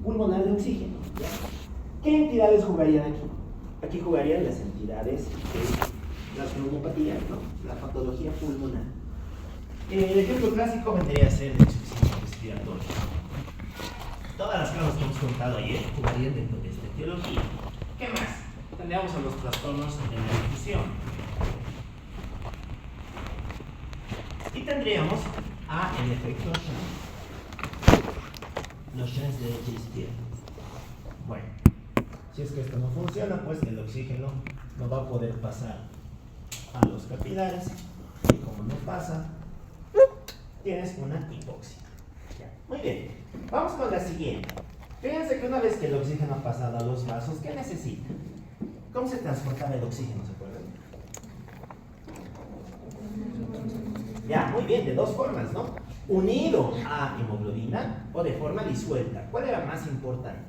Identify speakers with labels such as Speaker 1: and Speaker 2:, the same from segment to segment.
Speaker 1: pulmonar de oxígeno. ¿Ya? ¿Qué entidades jugarían aquí? Aquí jugarían las entidades de las neumopatías, ¿no? La patología pulmonar. El ejemplo clásico vendría a ser el insuficiencia respiratoria. Todas las causas que hemos contado ayer jugarían dentro de esta etiología. ¿Qué más? Tendríamos a los trastornos de la difusión. Y tendríamos a el efecto Shank. Los Shanks derecha e izquierda. Bueno, si es que esto no funciona, pues el oxígeno no va a poder pasar a los capilares. Y como no pasa, tienes una hipoxia. Ya. Muy bien, vamos con la siguiente. Fíjense que una vez que el oxígeno ha pasado a los vasos, ¿qué necesita? ¿Cómo se transportaba el oxígeno? ¿Se acuerdan? Ya, muy bien, de dos formas, ¿no? Unido a hemoglobina o de forma disuelta. ¿Cuál era más importante?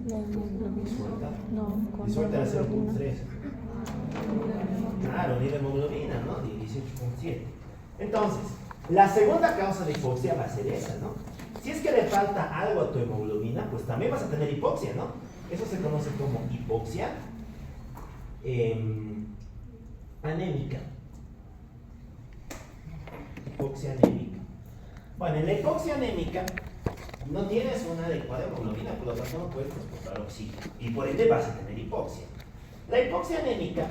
Speaker 1: ¿Disuelta? No. Disuelta era 0.3. Claro, unido a hemoglobina, ¿no? 18.7. Entonces, la segunda causa de hipoxia va a ser esa, ¿no? Si es que le falta algo a tu hemoglobina, pues también vas a tener hipoxia, ¿no? Eso se conoce como hipoxia anémica. Hipoxia anémica. Bueno, en la hipoxia anémica no tienes una adecuada hemoglobina, por lo tanto no puedes transportar oxígeno y por ende vas a tener hipoxia. La hipoxia anémica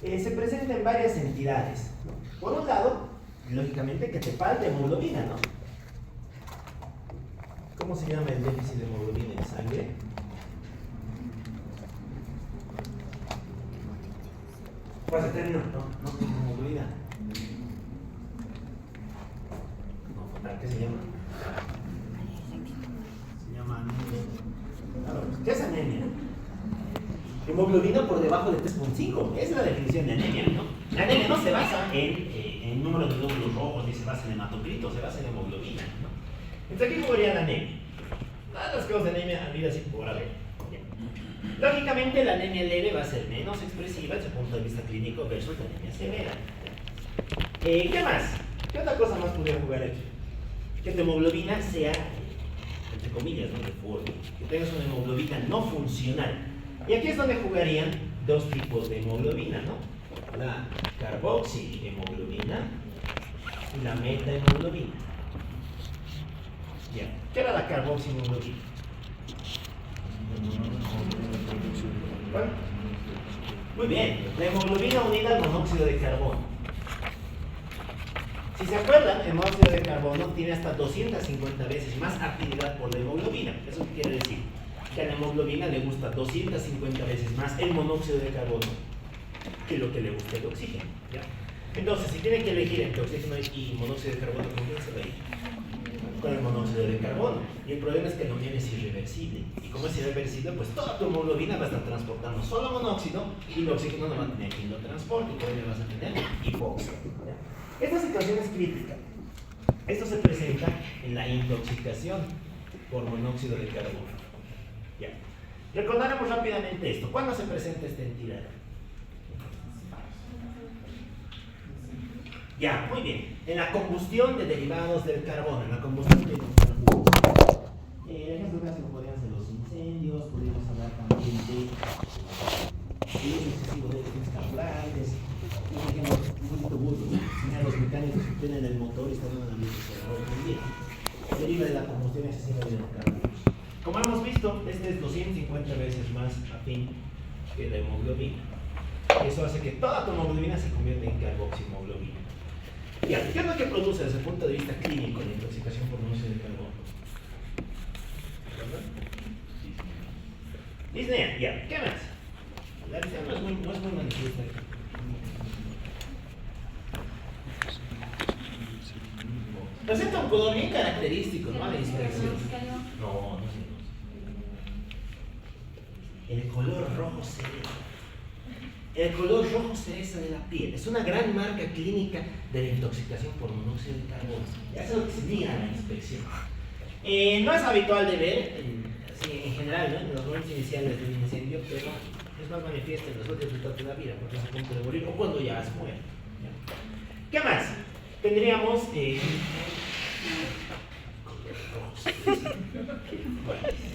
Speaker 1: se presenta en varias entidades, ¿no? Por un lado, lógicamente que te falta hemoglobina, ¿no? ¿Cómo se llama el déficit de hemoglobina en sangre? ¿Cuál es el término? No tiene hemoglobina. ¿Qué se llama? Se llama anemia. Claro, ¿qué es anemia? Hemoglobina por debajo de 3.5. Esa es la definición de anemia, ¿no? La anemia no se basa en número de glóbulos rojos, ni se basa en hematocrito, se basa en hemoglobina, ¿no? Entonces, ¿qué jugaría la anemia? Todas las causas de anemia han habido así por haber. Lógicamente, la anemia leve va a ser menos expresiva desde el punto de vista clínico versus la anemia severa. ¿Qué más? ¿Qué otra cosa más podría jugar aquí? Que tu hemoglobina sea, entre comillas, ¿no? Deforme. Que tengas una hemoglobina no funcional. Y aquí es donde jugarían dos tipos de hemoglobina, ¿no? La carboxihemoglobina y la metahemoglobina. Ya. ¿Qué era la carboxihemoglobina? Bueno, muy bien. La hemoglobina unida al monóxido de carbono. Si se acuerdan, el monóxido de carbono tiene hasta 250 veces más actividad por la hemoglobina. ¿Eso qué quiere decir? Que a la hemoglobina le gusta 250 veces más el monóxido de carbono que lo que le gusta el oxígeno. ¿Ya? Entonces, si tiene que elegir entre oxígeno y monóxido de carbono, ¿con quién se va a ir? Con el monóxido de carbono. Y el problema es que la unión es irreversible. Y como es irreversible, pues toda tu hemoglobina va a estar transportando solo monóxido y el oxígeno no va a tener quien lo transporte, y por ello vas a tener hipoxia. Esta situación es crítica. Esto se presenta en la intoxicación por monóxido de carbono. Ya. Recordaremos rápidamente esto. ¿Cuándo se presenta esta entidad? Ya, muy bien. En la combustión de derivados del carbono, en la combustión de hidrocarburos. Ejemplos clásicos podrían ser los incendios, podríamos hablar también de uso excesivo de carburantes. Un ejemplo un poquito burdo, ¿no? Los mecánicos que tienen el motor y están en el ambiente también. Deriva de la combustión excesiva de hidrocarburos. Como hemos visto, este es 250 veces más afín que la hemoglobina. Eso hace que toda tu hemoglobina se convierta en carboxihemoglobina. ¿Qué es lo que produce desde el punto de vista clínico la intoxicación por monóxido de carbono? Disnea, ya. ¿Qué más? La disnea no es muy manifiesta. Presenta un color bien característico, ¿no? A la inspección. No sé. El color rojo cereza. El color rojo cereza de la piel es una gran marca clínica de la intoxicación por monóxido de carbono. Ya es lo que se diga a la inspección. No es habitual de ver, en general, ¿no? En los momentos iniciales de un incendio, pero es más manifiesto en los últimos resultados de la vida, porque es a punto de morir o cuando ya has muerto. ¿Qué más? Tendríamos color rojo cereza. Bueno.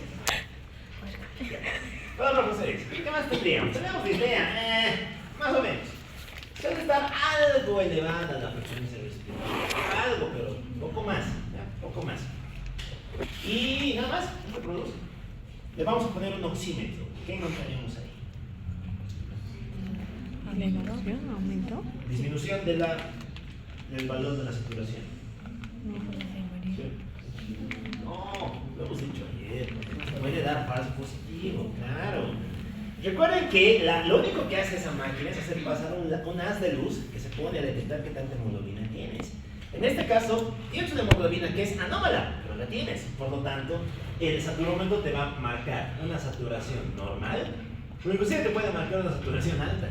Speaker 1: Vamos a hacer eso. ¿Qué más tendríamos? Tenemos dislea, más o menos. Suele estar algo elevada la frecuencia respiratoria. Algo, pero poco más. ¿Ya? Poco más. Y nada más, no reproduce. Le vamos a poner un oxímetro. ¿Qué encontraríamos ahí?
Speaker 2: Elevación, aumento.
Speaker 1: Disminución del valor de la saturación. ¿Sí? No, lo hemos dicho ayer. Puede dar falso positivo, claro. Recuerden que lo único que hace esa máquina es hacer pasar un haz de luz que se pone a detectar qué tanta hemoglobina tienes. En este caso, tienes una hemoglobina que es anómala, pero la tienes. Por lo tanto, el saturómetro te va a marcar una saturación normal, o inclusive te puede marcar una saturación alta.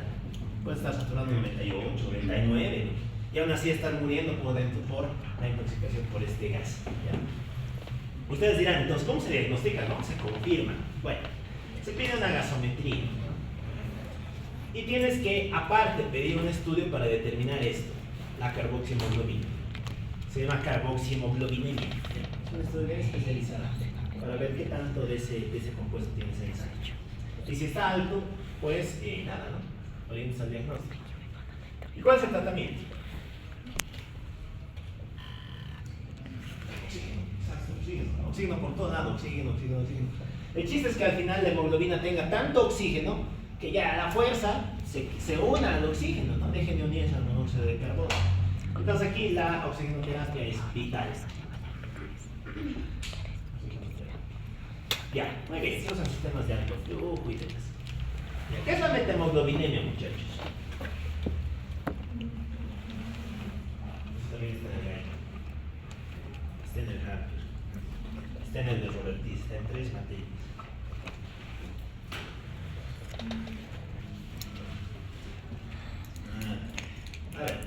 Speaker 1: Puede estar saturando 98, 99, y aún así estar muriendo por dentro por la intoxicación por este gas. ¿Ya? Ustedes dirán, entonces, ¿cómo se diagnostica? ¿Cómo se confirma? Bueno, se pide una gasometría. Y tienes que, aparte, pedir un estudio para determinar esto, la carboxihemoglobina. Se llama carboxihemoglobinemia. Es un estudio bien especializado para ver qué tanto de ese compuesto tienes en sangre. Y si está alto, pues nada, ¿no? Orientes al diagnóstico. ¿Y cuál es el tratamiento? Oxígeno por todo lado, oxígeno. El chiste es que al final la hemoglobina tenga tanto oxígeno que ya a la fuerza se una al oxígeno, no deje de unirse al monóxido de carbono. Entonces aquí la oxigenoterapia es vital. Ya, muy bien, se usan sistemas de alto flujo y demás. ¿Qué es la methemoglobinemia, muchachos? También está en el Harper, está en el de Robertis, está en 3 materias. A ver,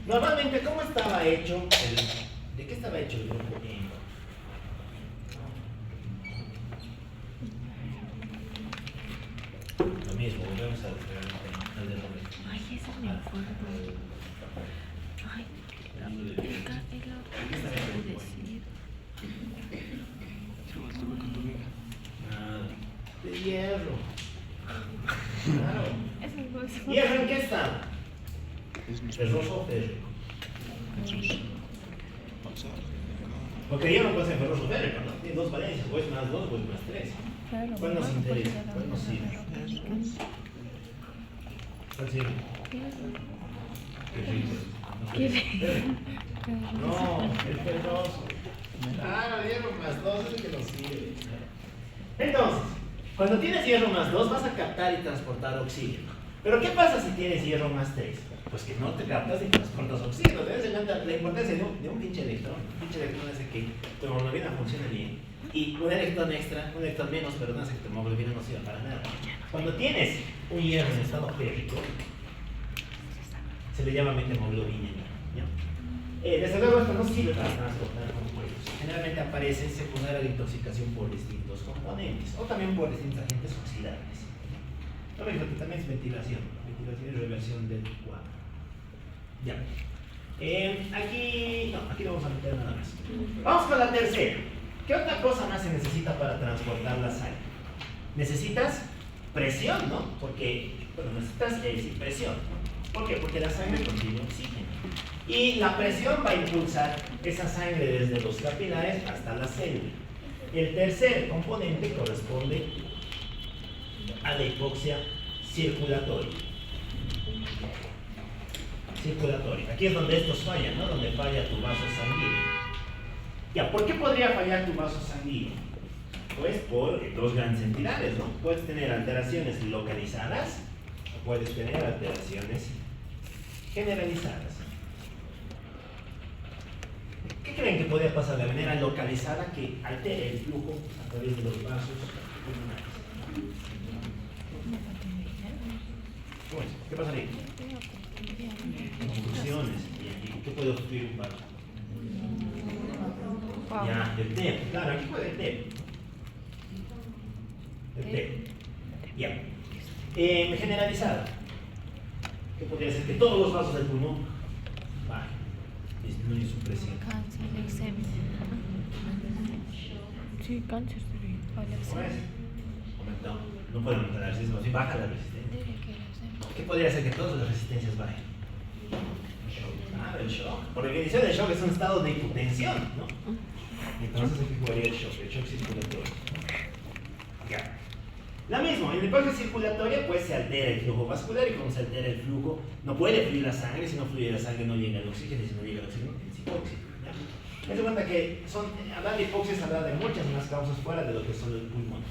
Speaker 1: normalmente, ¿cómo estaba hecho ¿de qué estaba hecho el grupo E? Lo mismo, volvemos al de Robertis.
Speaker 2: Ay, esa me acuerdo. Ay, acá es la otra que se puede decir.
Speaker 1: De hierro. Claro. ¿Hierro en qué está? ¿Ferroso o férrico? Porque hierro puede ser ferroso o férrico, ¿no? Tiene 2 valencias, o es más 2 o es más 3. ¿Cuál nos interesa? ¿Cuál nos sirve? ¿Cuál sirve? ¿Qué sirve? No, el ferroso. Claro, hierro más 2 es el que nos sirve. Entonces, cuando tienes hierro más 2 vas a captar y transportar oxígeno. Pero ¿qué pasa si tienes hierro más 3? Pues que no te captas y transportas oxígeno. Te das cuenta la importancia de un pinche electrón. Un pinche electrón hace que tu hemoglobina funcione bien. Y un electrón extra, un electrón menos, perdón, hace que tu hemoglobina no sirva para nada. Cuando tienes un hierro en estado férrico, se le llama methemoglobinemia. Desde luego esto no sirve para transportar compuestos. Generalmente aparece secundaria a la intoxicación por distintos componentes o también por distintos agentes oxidantes. No me dijo que también es ventilación y reversión del cuadro. Ya. Aquí no vamos a meter nada más. Vamos con la tercera. ¿Qué otra cosa más se necesita para transportar la sangre? Necesitas presión, ¿no? Porque, bueno, necesitas presión, ¿no? ¿Por qué? Porque la sangre contiene oxígeno. Y la presión va a impulsar esa sangre desde los capilares hasta la célula. El tercer componente corresponde a la hipoxia circulatoria. Aquí es donde estos fallan, ¿no? Donde falla tu vaso sanguíneo. Ya, ¿por qué podría fallar tu vaso sanguíneo? Pues por 2 grandes entidades, ¿no? Puedes tener alteraciones localizadas o puedes tener alteraciones generalizadas. ¿Qué creen que podría pasar de manera localizada que altere el flujo a través de los vasos pulmonares? ¿Cómo es? ¿Qué pasa ahí? Convulsiones. ¿Y qué puede obstruir un vaso? Ya, el TEP. Claro, aquí puede el TEP. El TEP. Ya. Generalizada. ¿Qué podría ser? Que todos los vasos del pulmón bajen, disminuyen su presión.
Speaker 2: Cáncer, leucemia. Sí, cáncer sería.
Speaker 1: ¿Cómo es? No puede aumentar la resistencia, más bien baja la resistencia. ¿Qué podría hacer que todas las resistencias bajen? El shock. Por definición, el shock es un estado de hipotensión, ¿no? Entonces, aquí jugaría el shock circulatorio. Ya. Lo mismo, en la hipoxia circulatoria pues se altera el flujo vascular y como se altera el flujo no puede fluir la sangre, si no fluye la sangre no llega el oxígeno y si no llega el oxígeno es hipoxia. Ten en cuenta que hablar de hipoxia es hablar de muchas más causas fuera de lo que son los pulmones.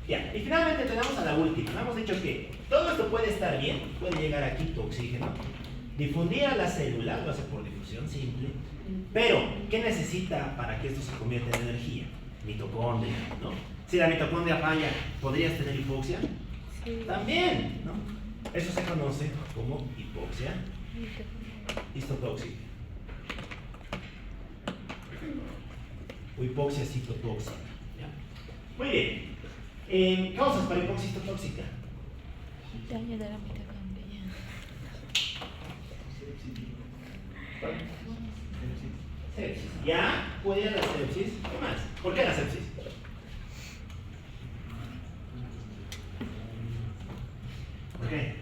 Speaker 1: Ya, y finalmente tenemos a la última. Hemos dicho que todo esto puede estar bien, puede llegar aquí tu oxígeno, difundir a la célula, lo hace por difusión simple, pero ¿qué necesita para que esto se convierta en energía? Mitocondria, ¿no? Si la mitocondria falla, ¿podrías tener hipoxia? Sí. También, ¿no? Eso se conoce como hipoxia histotóxica o hipoxia citotóxica. ¿Ya? Muy bien. Causas para hipoxia histotóxica.
Speaker 2: Daño de la mitocondria.
Speaker 1: Sepsis. ¿Ya? ¿Puede la sepsis? ¿Qué más? ¿Por qué la sepsis? ¿Por qué?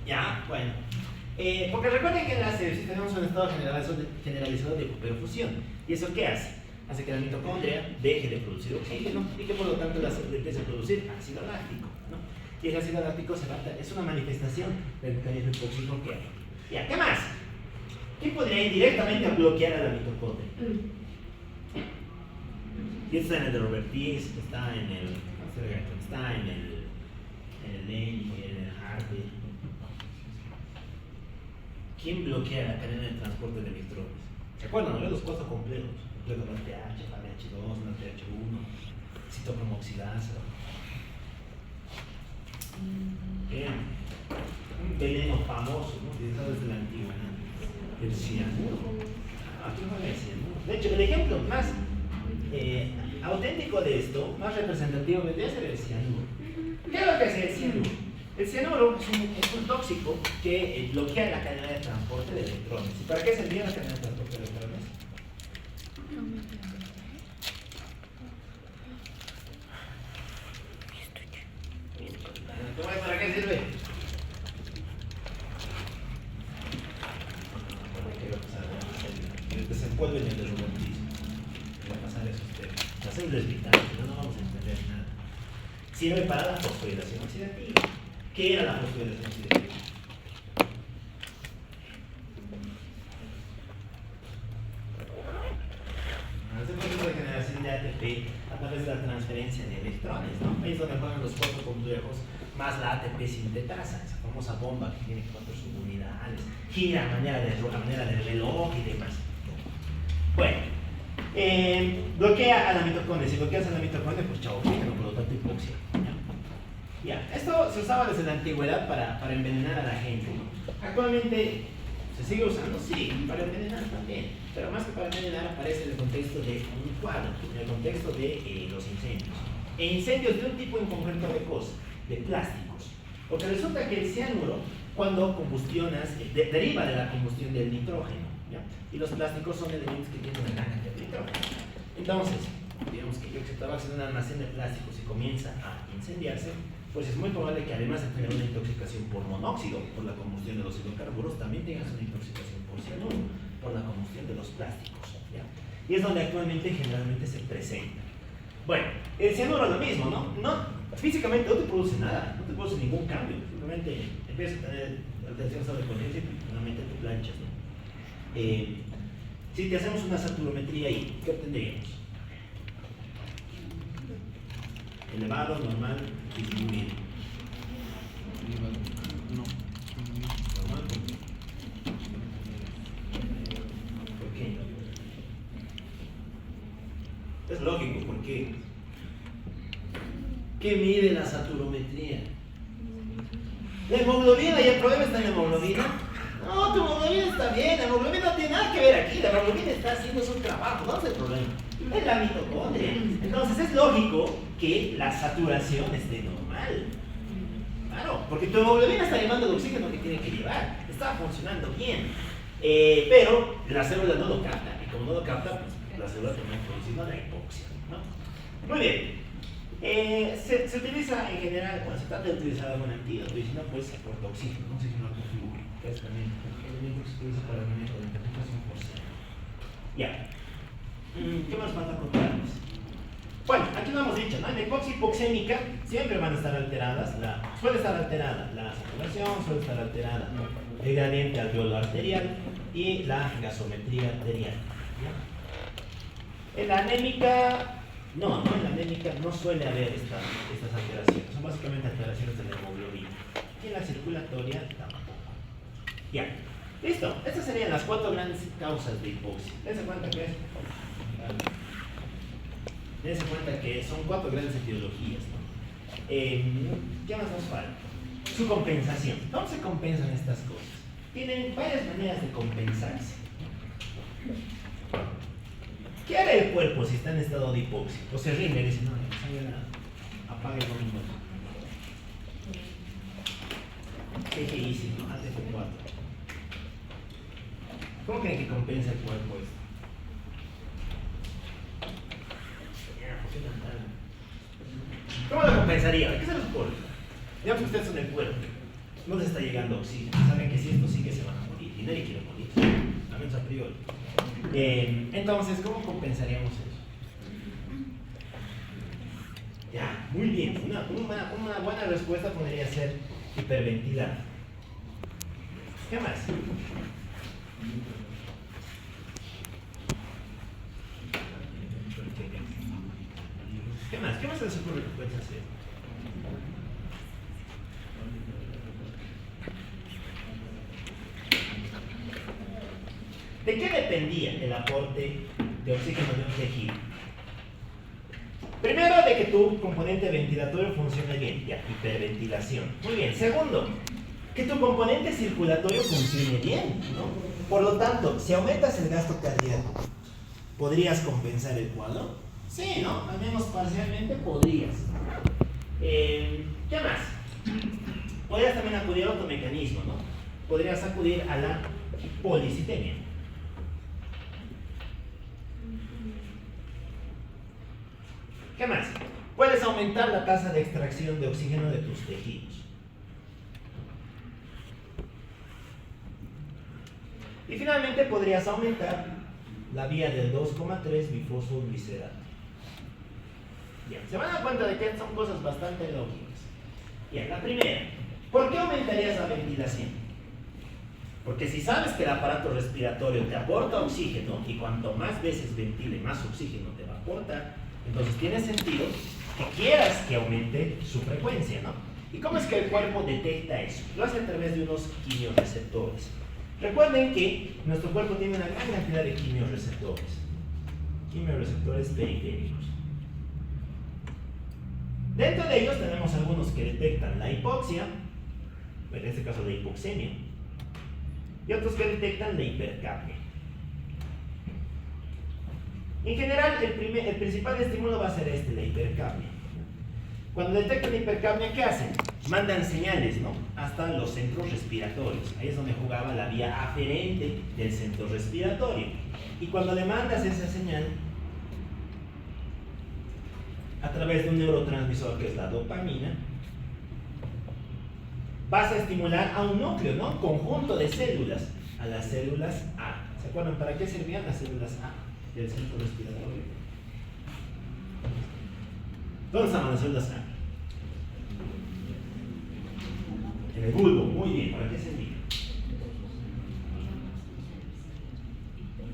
Speaker 1: Ya, bueno. Porque recuerden que en la sepsis tenemos un estado generalizado de hipoperfusión. ¿Y eso qué hace? Hace que la mitocondria deje de producir oxígeno y que por lo tanto la célula empiece a producir ácido láctico, ¿no? Y el ácido láctico es una manifestación del mecanismo hipóxico que hay. Ya, ¿qué más? ¿Quién podría ir directamente a bloquear a la mitocondria? Y esto está en el de Robert Pierce, está en el Lenny, en el Harvey. ¿Quién bloquea la cadena de transporte de electrones? ¿Se acuerdan? ¿No? Los cuatro complejos. Complejo NADH, FADH2, NADH1, citocromoxidasa. Bien. Un veneno famoso, ¿no? Utilizado desde la antigüedad. El cianuro. Aquí no hay cianuro. De hecho, el ejemplo más auténtico de esto, más representativo, vendría a ser el cianuro. ¿Qué es lo que hace el cianuro? El cianuro es un tóxico que bloquea la cadena de transporte de electrones. ¿Y para qué servía la cadena de transporte de electrones? ¿Para qué sirve? Desenvuelven el desromantismo. Va a pasar eso a ustedes. La célula es vital, no vamos a entender nada. Sirve para la fosforilación oxidativa. ¿Qué era la fosforilación oxidativa? Es el proceso de generación de ATP a través de la transferencia de electrones, ¿no? Ahí es donde juegan los cuatro complejos más la ATP sintetasa, esa famosa bomba que tiene 4 subunidades, gira a manera del reloj y demás. Bueno, bloquea a la mitocondria. Si bloqueas a la mitocondria, pues chao, por lo tanto hipoxia. Ya, esto se usaba desde la antigüedad para envenenar a la gente, ¿no? Actualmente se sigue usando, sí, para envenenar también, pero más que para envenenar aparece en el contexto de un cuadro, en el contexto de los incendios. E incendios de un tipo en concreto de cosas, de plásticos. Porque resulta que el cianuro, cuando combustionas, deriva de la combustión del nitrógeno, ¿ya? Y los plásticos son elementos que tienen una gran cantidad de nitrógeno. Entonces, digamos que yo que trabajo en un almacén de plásticos y comienza a incendiarse, pues es muy probable que además de tener una intoxicación por monóxido, por la combustión de los hidrocarburos, también tengas una intoxicación por cianuro, por la combustión de los plásticos, ¿ya? Y es donde actualmente generalmente se presenta. Bueno, el cianuro es lo mismo, ¿no? Físicamente no te produce nada, no te produce ningún cambio, simplemente empiezas a tener alteraciones de conciencia y finalmente te planchas, ¿no? Si te hacemos una saturometría ahí, ¿qué obtendríamos? Elevado, normal, disminuido.
Speaker 3: No.
Speaker 1: Normal. ¿Por qué? Es lógico, ¿por qué? ¿Qué mide la saturometría? La hemoglobina, ¿y el problema está en la hemoglobina? No, tu hemoglobina está bien, la hemoglobina no tiene nada que ver aquí, la hemoglobina está haciendo su trabajo, no es el problema. Es la mitocondria. Entonces es lógico que la saturación esté normal. Claro, porque tu hemoglobina está llevando el oxígeno que tiene que llevar, está funcionando bien. Pero la célula no lo capta, y como no lo capta, pues la célula termina produciendo la hipoxia, ¿no? Muy bien. Se utiliza en general, cuando se trata de utilizar algún antídoto, y si no, pues se aporta oxígeno, ¿no? Oxígeno al flujo, que es también un elemento que se utiliza para el manejo de la interpretación forzada. Ya. ¿Qué más falta contarnos? Bueno, aquí lo hemos dicho, ¿no? En la hipoxia hipoxémica siempre van a estar alteradas, suele estar alterada la saturación, suele estar alterada el gradiente alveolo arterial y la gasometría arterial, ¿ya? En la anémica, en la anémica no suele haber estas alteraciones, son básicamente alteraciones de la hemoglobina. Y en la circulatoria tampoco. Ya, listo. Estas serían las 4 grandes causas de hipoxia. Dense cuenta que son 4 grandes etiologías, ¿no? ¿Qué más nos falta? Su compensación. ¿Cómo se compensan estas cosas? Tienen varias maneras de compensarse. ¿Qué hará el cuerpo si está en estado de hipoxia? O se rinde y dice, no, ya sangre nada, apague el bombo. TGI, ¿no? ATF4. ¿Cómo creen que compensa el cuerpo esto? ¿Cómo lo compensaría? ¿Qué se les ocurre? Digamos que ustedes son el cuerpo, no les está llegando oxígeno, saben que si esto sí que se van a morir, y nadie quiere morir, al menos a priori. Entonces, ¿cómo compensaríamos eso? Ya, muy bien, una buena respuesta podría ser hiperventilar. ¿Qué más? ¿Qué más se les ocurre que puedes hacer? ¿De qué dependía el aporte de oxígeno de un tejido? Primero, de que tu componente ventilatorio funcione bien, ya, hiperventilación. Muy bien. Segundo, que tu componente circulatorio funcione bien, ¿no? Por lo tanto, si aumentas el gasto cardíaco, ¿podrías compensar el cuadro? Sí, ¿no? Al menos parcialmente podrías. ¿Qué más? Podrías también acudir a otro mecanismo, ¿no? Podrías acudir a la policitemia. ¿Qué más? Puedes aumentar la tasa de extracción de oxígeno de tus tejidos. Y finalmente podrías aumentar la vía del 2,3 bifosfoglicerato. Bien, se van a dar cuenta de que son cosas bastante lógicas. Bien, la primera, ¿por qué aumentarías la ventilación? Porque si sabes que el aparato respiratorio te aporta oxígeno y cuanto más veces ventile, más oxígeno te va a aportar, entonces tiene sentido que quieras que aumente su frecuencia, ¿no? ¿Y cómo es que el cuerpo detecta eso? Lo hace a través de unos quimiorreceptores. Recuerden que nuestro cuerpo tiene una gran cantidad de quimiorreceptores periféricos. Dentro de ellos tenemos algunos que detectan la hipoxia, en este caso la hipoxemia, y otros que detectan la hipercapnia. En general, el principal estímulo va a ser la hipercapnia. Cuando detectan hipercapnia, ¿qué hacen? Mandan señales, ¿no? Hasta los centros respiratorios. Ahí es donde jugaba la vía aferente del centro respiratorio. Y cuando le mandas esa señal a través de un neurotransmisor que es la dopamina, vas a estimular a un núcleo, ¿no? Conjunto de células, a las células A. ¿Se acuerdan para qué servían las células A del centro respiratorio? ¿Dónde estaban las células A? En el bulbo, muy bien. ¿Para qué servía?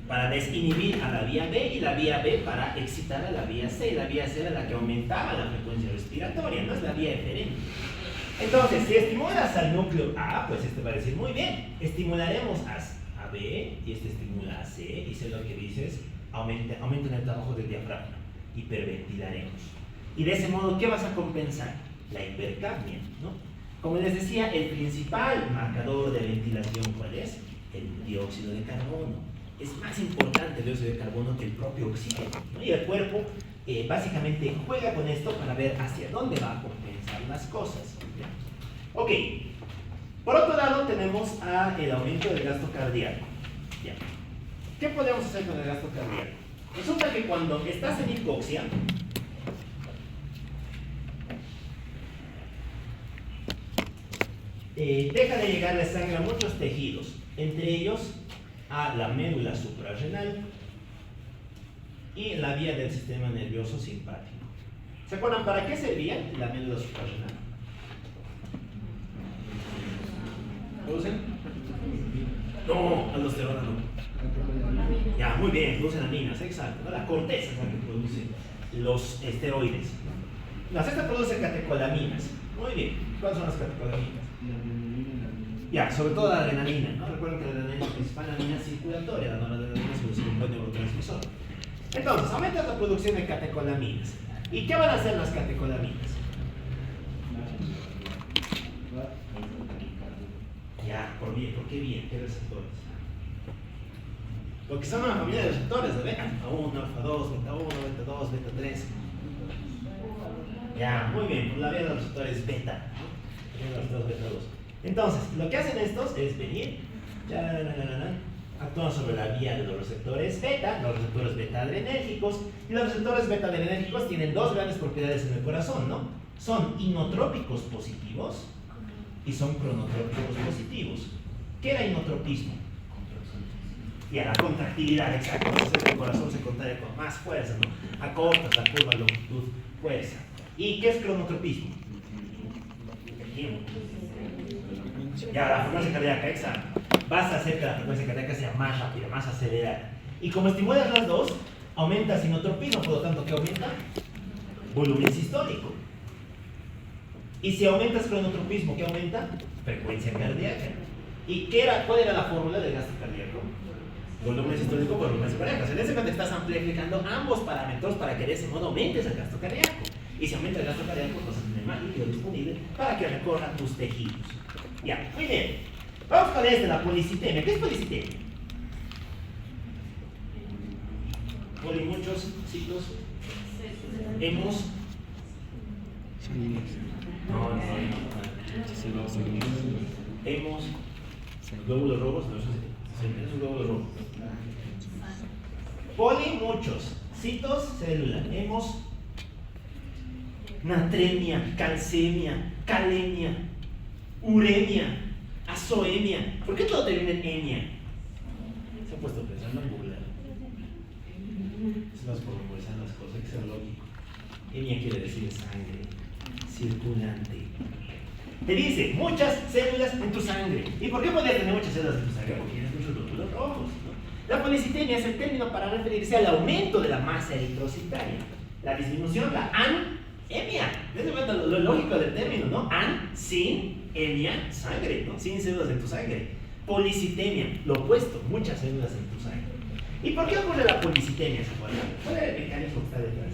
Speaker 1: Para desinhibir a la vía B y la vía B para excitar a la vía C. La vía C era la que aumentaba la frecuencia respiratoria, no es la vía eferente. Entonces, si estimulas al núcleo A, pues este va a decir, muy bien, estimularemos a B y este estimula a C, y sé lo que dices, aumenten el trabajo del diafragma, hiperventilaremos. Y de ese modo, ¿qué vas a compensar? La hipercapnia, ¿no? Como les decía, el principal marcador de ventilación, ¿cuál es? El dióxido de carbono. Es más importante el dióxido de carbono que el propio oxígeno, ¿no? Y el cuerpo básicamente juega con esto para ver hacia dónde va a compensar las cosas, ¿ya? Ok, por otro lado tenemos el aumento del gasto cardíaco, ¿ya? ¿Qué podemos hacer con el gasto cardíaco? Resulta que cuando estás en hipoxia, deja de llegar la sangre a muchos tejidos, entre ellos a la médula suprarrenal y en la vía del sistema nervioso simpático. ¿Se acuerdan para qué servía la médula suprarrenal? ¿Producen? No, aldosterona no. Ya, muy bien, producen aminas, exacto. ¿No? La corteza es la que produce los esteroides. La sexta produce catecolaminas. Muy bien, ¿cuáles son las catecolaminas? Ya, sobre todo la adrenalina, ¿no? Recuerden que la adrenalina es la principal amina circulatoria, la noradrenalina es un buen neurotransmisor. Entonces, aumenta la producción de catecolaminas. ¿Y qué van a hacer las catecolaminas? Ya, ¿por qué bien? ¿Qué receptores? Porque son una familia de receptores de beta. Alfa 1, alfa 2, beta 1, beta 2, beta 3. Ya, muy bien, por la vía de los receptores beta. ¿No? Beta 2. Entonces, lo que hacen estos es venir, actúan sobre la vía de los receptores beta adrenérgicos, y los receptores beta adrenérgicos tienen dos grandes propiedades en el corazón, ¿no? Son inotrópicos positivos y son cronotrópicos positivos. ¿Qué era inotropismo? Y a la contractilidad, exacto. Entonces el corazón se contrae con más fuerza, ¿no? Acortas la curva, longitud, fuerza. ¿Y qué es cronotropismo? El tiempo. Ya, la frecuencia cardíaca, exacto. Vas a hacer que la frecuencia cardíaca sea más rápida, más acelerada. Y como estimulas las dos, aumenta sinotropismo, por lo tanto, ¿qué aumenta? Volumen sistólico. Y si aumentas cronotropismo, ¿qué aumenta? Frecuencia cardíaca. ¿Y cuál era la fórmula del gasto cardíaco? Volumen sistólico por volumen cardíaco. En ese momento estás amplificando ambos parámetros para que de ese modo aumentes el gasto cardíaco. Y si aumenta el gasto cardíaco, vas a tener más líquido disponible para que recorran tus tejidos. Ya, muy bien. Vamos con la policitemia. ¿Qué es policitemia? Poli muchos ciclos. Hemos. No. Hemos. Glóbulos rojos. No, eso es un glóbulo rojo. Poli muchos. Citos, célula. Hemos. Natremia, calcemia, calemia, uremia, azoemia. ¿Por qué todo termina en emia? Se ha puesto pensando en Google. Es más por memorizar las cosas, hay que ser lógico. Emia quiere decir sangre, circulante. Te dice muchas células en tu sangre. ¿Y por qué podrías tener muchas células en tu sangre? Porque tienes muchos glóbulos rojos, ¿no? La policitemia es el término para referirse al aumento de la masa eritrocitaria. La disminución, la anemia. Es lo lógico del término, ¿no? Sin emia, sangre, ¿no? Sin células en tu sangre. Policitemia, lo opuesto, muchas células en tu sangre. ¿Y por qué ocurre la policitemia? ¿Se acuerdan? ¿Cuál es el mecanismo que está detrás?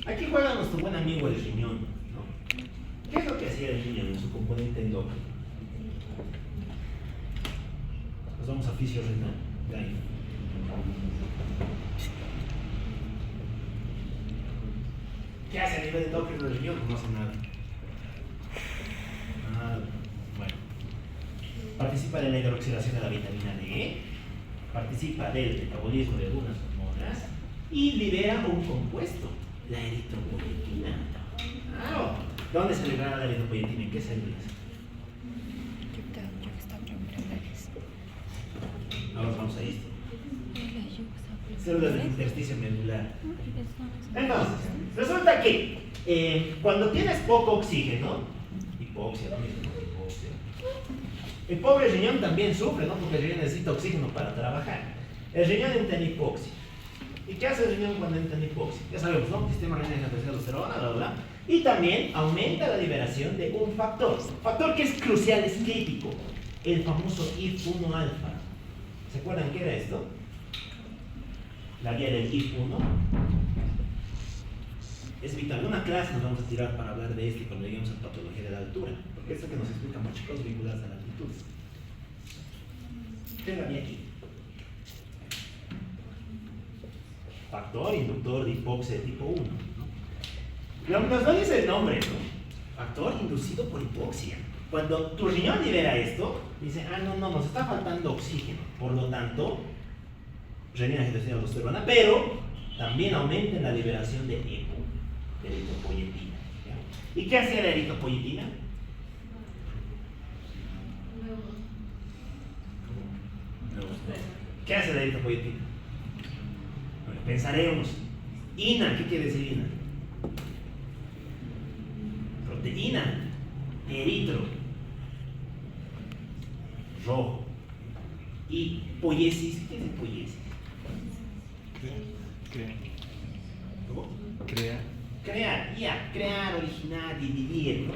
Speaker 1: Aquí juega nuestro buen amigo el riñón, ¿no? ¿Qué es lo que hacía el riñón en su componente endocrino? Nos vamos a fisio renal. ¿Qué hace a nivel endocrino del riñón? No hace nada. Bueno. Participa de la hidroxilación de la vitamina D, participa del metabolismo de algunas hormonas y libera un compuesto, la eritropoyetina. Claro. ¿Dónde se libera la eritropoyetina? ¿En qué células? Ahora vamos a esto. Células del intersticio medular. Entonces, resulta que cuando tienes poco oxígeno, hipoxia, lo mismo, hipoxia, el pobre riñón también sufre, ¿no? Porque el riñón necesita oxígeno para trabajar. El riñón entra en hipoxia. ¿Y qué hace el riñón cuando entra en hipoxia? Ya sabemos, ¿no? Sistema renal de aldosterona, bla, bla. Y también aumenta la liberación de un factor que es crucial, es crítico, el famoso IF1 alfa. ¿Se acuerdan qué era esto? La vía del IF1 es vital. Una clase nos vamos a tirar para hablar de esto cuando lleguemos a patología de la altura, porque es lo que nos explica muchas cosas vinculadas a la altitud. ¿Qué es la vía aquí? Factor inductor de hipoxia de tipo 1. ¿No? Nos lo dice el nombre, ¿no? Factor inducido por hipoxia. Cuando tu riñón libera esto, dice, ah, no, nos está faltando oxígeno. Por lo tanto, renina, angiotensina, aldosterona, pero también aumenta la liberación de EPO, de eritropoyetina. ¿Ya? ¿Y qué hacía la eritropoyetina? ¿Qué hace la eritropoyetina? Bueno, pensaremos. INA, ¿qué quiere decir INA? Proteína, eritro, rojo. Y poiesis, ¿qué es poiesis? ¿Cómo? Crear, originar, dividir, ¿no?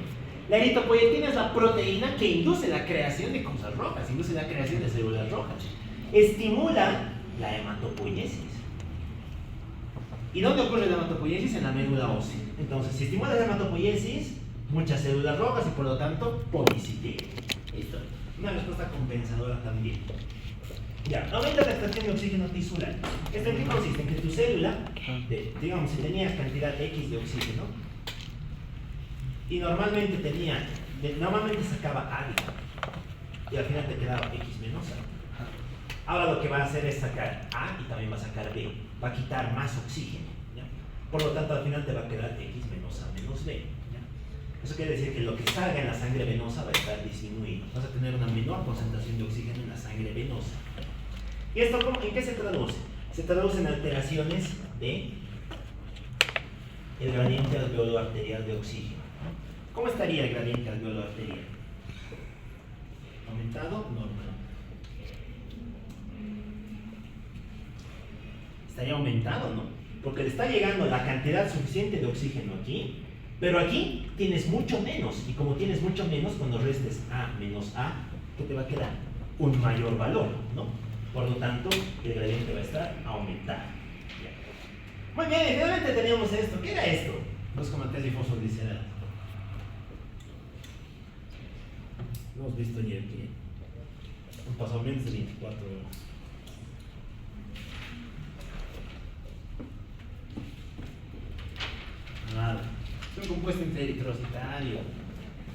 Speaker 1: La eritropoyetina es la proteína que induce la creación de cosas rojas, induce la creación de células rojas. Estimula la hematopoiesis. ¿Y dónde ocurre la hematopoiesis? En la médula ósea. Entonces, si estimula la hematopoiesis, muchas células rojas y por lo tanto, policiteo. Listo. Una respuesta compensadora también. Ya, aumenta la extracción de oxígeno tisular. Esto consiste en que tu célula, digamos, si tenías cantidad X de oxígeno, y normalmente sacaba A, y al final te quedaba X menos A. Ahora lo que va a hacer es sacar A y también va a sacar B. Va a quitar más oxígeno. ¿Ya? Por lo tanto, al final te va a quedar X menos A menos B. ¿Ya? Eso quiere decir que lo que salga en la sangre venosa va a estar disminuido. Vas a tener una menor concentración de oxígeno en la sangre venosa. ¿Y esto en qué se traduce? Se traduce en alteraciones de el gradiente alveolo arterial de oxígeno. ¿Cómo estaría el gradiente alveolo arterial? ¿Aumentado? Normal. Estaría aumentado, ¿no? Porque le está llegando la cantidad suficiente de oxígeno aquí, pero aquí tienes mucho menos, y como tienes mucho menos, cuando restes A menos A, ¿qué te va a quedar? Un mayor valor, ¿no? Por lo tanto, el gradiente va a estar aumentado. Ya. Muy bien, finalmente teníamos esto. ¿Qué era esto? 2,3 difosforidicerado. Lo hemos visto ayer que un paso menos de 24 horas. Nada. Es un compuesto interitrocitario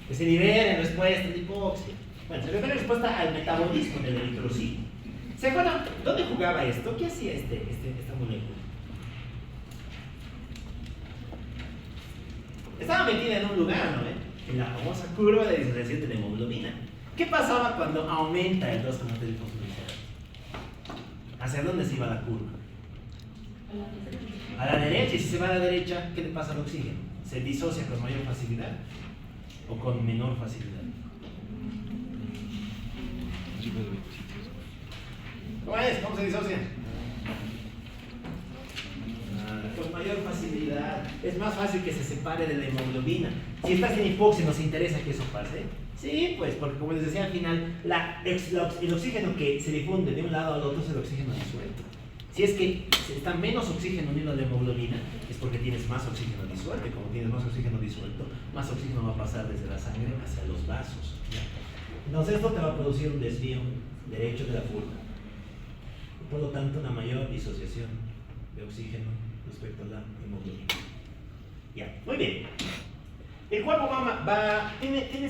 Speaker 1: que se libera en respuesta de hipoxia. Bueno, se refiere en respuesta al metabolismo del eritrocito. ¿Se acuerdan? ¿Dónde jugaba esto? ¿Qué hacía esta molécula? Estaba metida en un lugar, ¿no? En la famosa curva de disociación de la hemoglobina. ¿Qué pasaba cuando aumenta el 2,3 difosforidicerado? ¿Hacia dónde se iba la curva? A la derecha. Y si se va a la derecha, ¿qué le pasa al oxígeno? ¿Se disocia con mayor facilidad o con menor facilidad? ¿Cómo es? ¿Cómo se disocia? Con mayor facilidad. Es más fácil que se separe de la hemoglobina. Si estás en hipoxia, ¿nos interesa que eso pase? Sí, pues, porque como les decía al final, el oxígeno que se difunde de un lado al otro es el oxígeno disuelto. Si es que está menos oxígeno unido a la hemoglobina, es porque tienes más oxígeno disuelto. Y como tienes más oxígeno disuelto, más oxígeno va a pasar desde la sangre hacia los vasos. ¿Ya? Entonces esto te va a producir un desvío derecho de la curva. Por lo tanto, una mayor disociación de oxígeno respecto a la hemoglobina. Ya, muy bien. El cuerpo tiene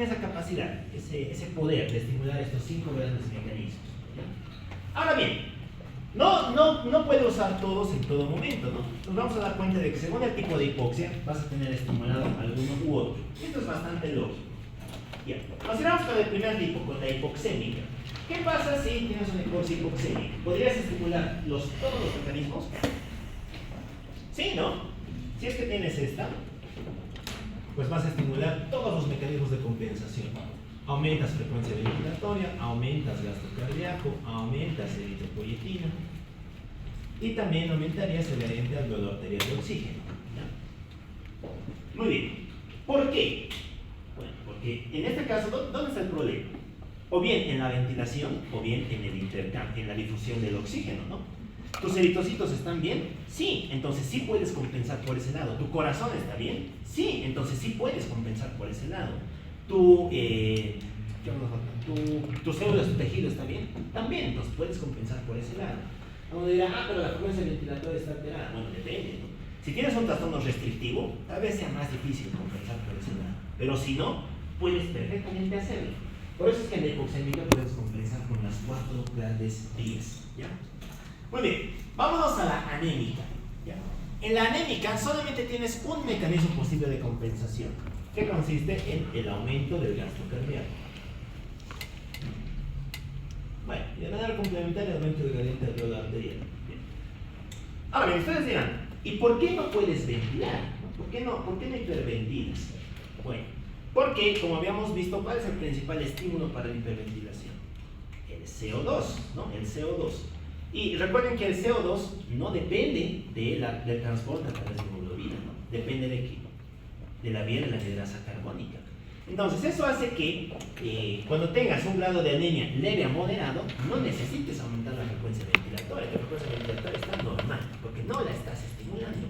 Speaker 1: esa capacidad, ese poder de estimular estos 5 grandes mecanismos. ¿Ya? Ahora bien, no puede usar todos en todo momento, ¿no? Nos vamos a dar cuenta de que según el tipo de hipoxia vas a tener estimulado alguno u otro. Esto es bastante lógico. Ya. Nos iremos con el primer tipo, con la hipoxémica. ¿Qué pasa si tienes una hipoxia hipoxémica? ¿Podrías estimular todos los mecanismos? Sí, ¿no? Si es que tienes esta, pues vas a estimular todos los mecanismos de compensación. Aumentas frecuencia ventilatoria, aumentas gasto cardíaco, aumentas eritropoyetina y también aumentarías el gradiente alveolo arterial de oxígeno. ¿Ya? Muy bien. ¿Por qué? Bueno, porque en este caso, ¿dónde está el problema? O bien en la ventilación, o bien en el intercambio, en la difusión del oxígeno, ¿no? ¿Tus eritrocitos están bien? Sí, entonces sí puedes compensar por ese lado. ¿Tu corazón está bien? Sí, entonces sí puedes compensar por ese lado. ¿Tu células, tu tejido está bien? También, entonces puedes compensar por ese lado. Uno dirá, pero la frecuencia ventilatoria está alterada. Bueno, depende, ¿no? Si tienes un trastorno restrictivo, tal vez sea más difícil compensar por ese lado. Pero si no, puedes perfectamente hacerlo. Por eso es que en la hipoxémica puedes compensar con las 4 grandes vías, ¿ya? Muy bien, vámonos a la anémica, ¿ya? En la anémica solamente tienes un mecanismo posible de compensación, que consiste en el aumento del gasto cardíaco. Bueno, y de manera complementaria el aumento del gradiente alveolar arterial. Bien. Ahora bien, ustedes dirán, ¿y por qué no puedes ventilar? ¿Por qué no hiperventilas? Bueno, porque, como habíamos visto, ¿cuál es el principal estímulo para la hiperventilación? El CO2, ¿no? El CO2. Y recuerden que el CO2 no depende del transporte a través de hemoglobina, ¿no? Depende de qué? De la vía de la anhidrasa carbónica. Entonces, eso hace que cuando tengas un grado de anemia leve a moderado, no necesites aumentar la frecuencia ventilatoria. La frecuencia ventilatoria está normal, porque no la estás estimulando.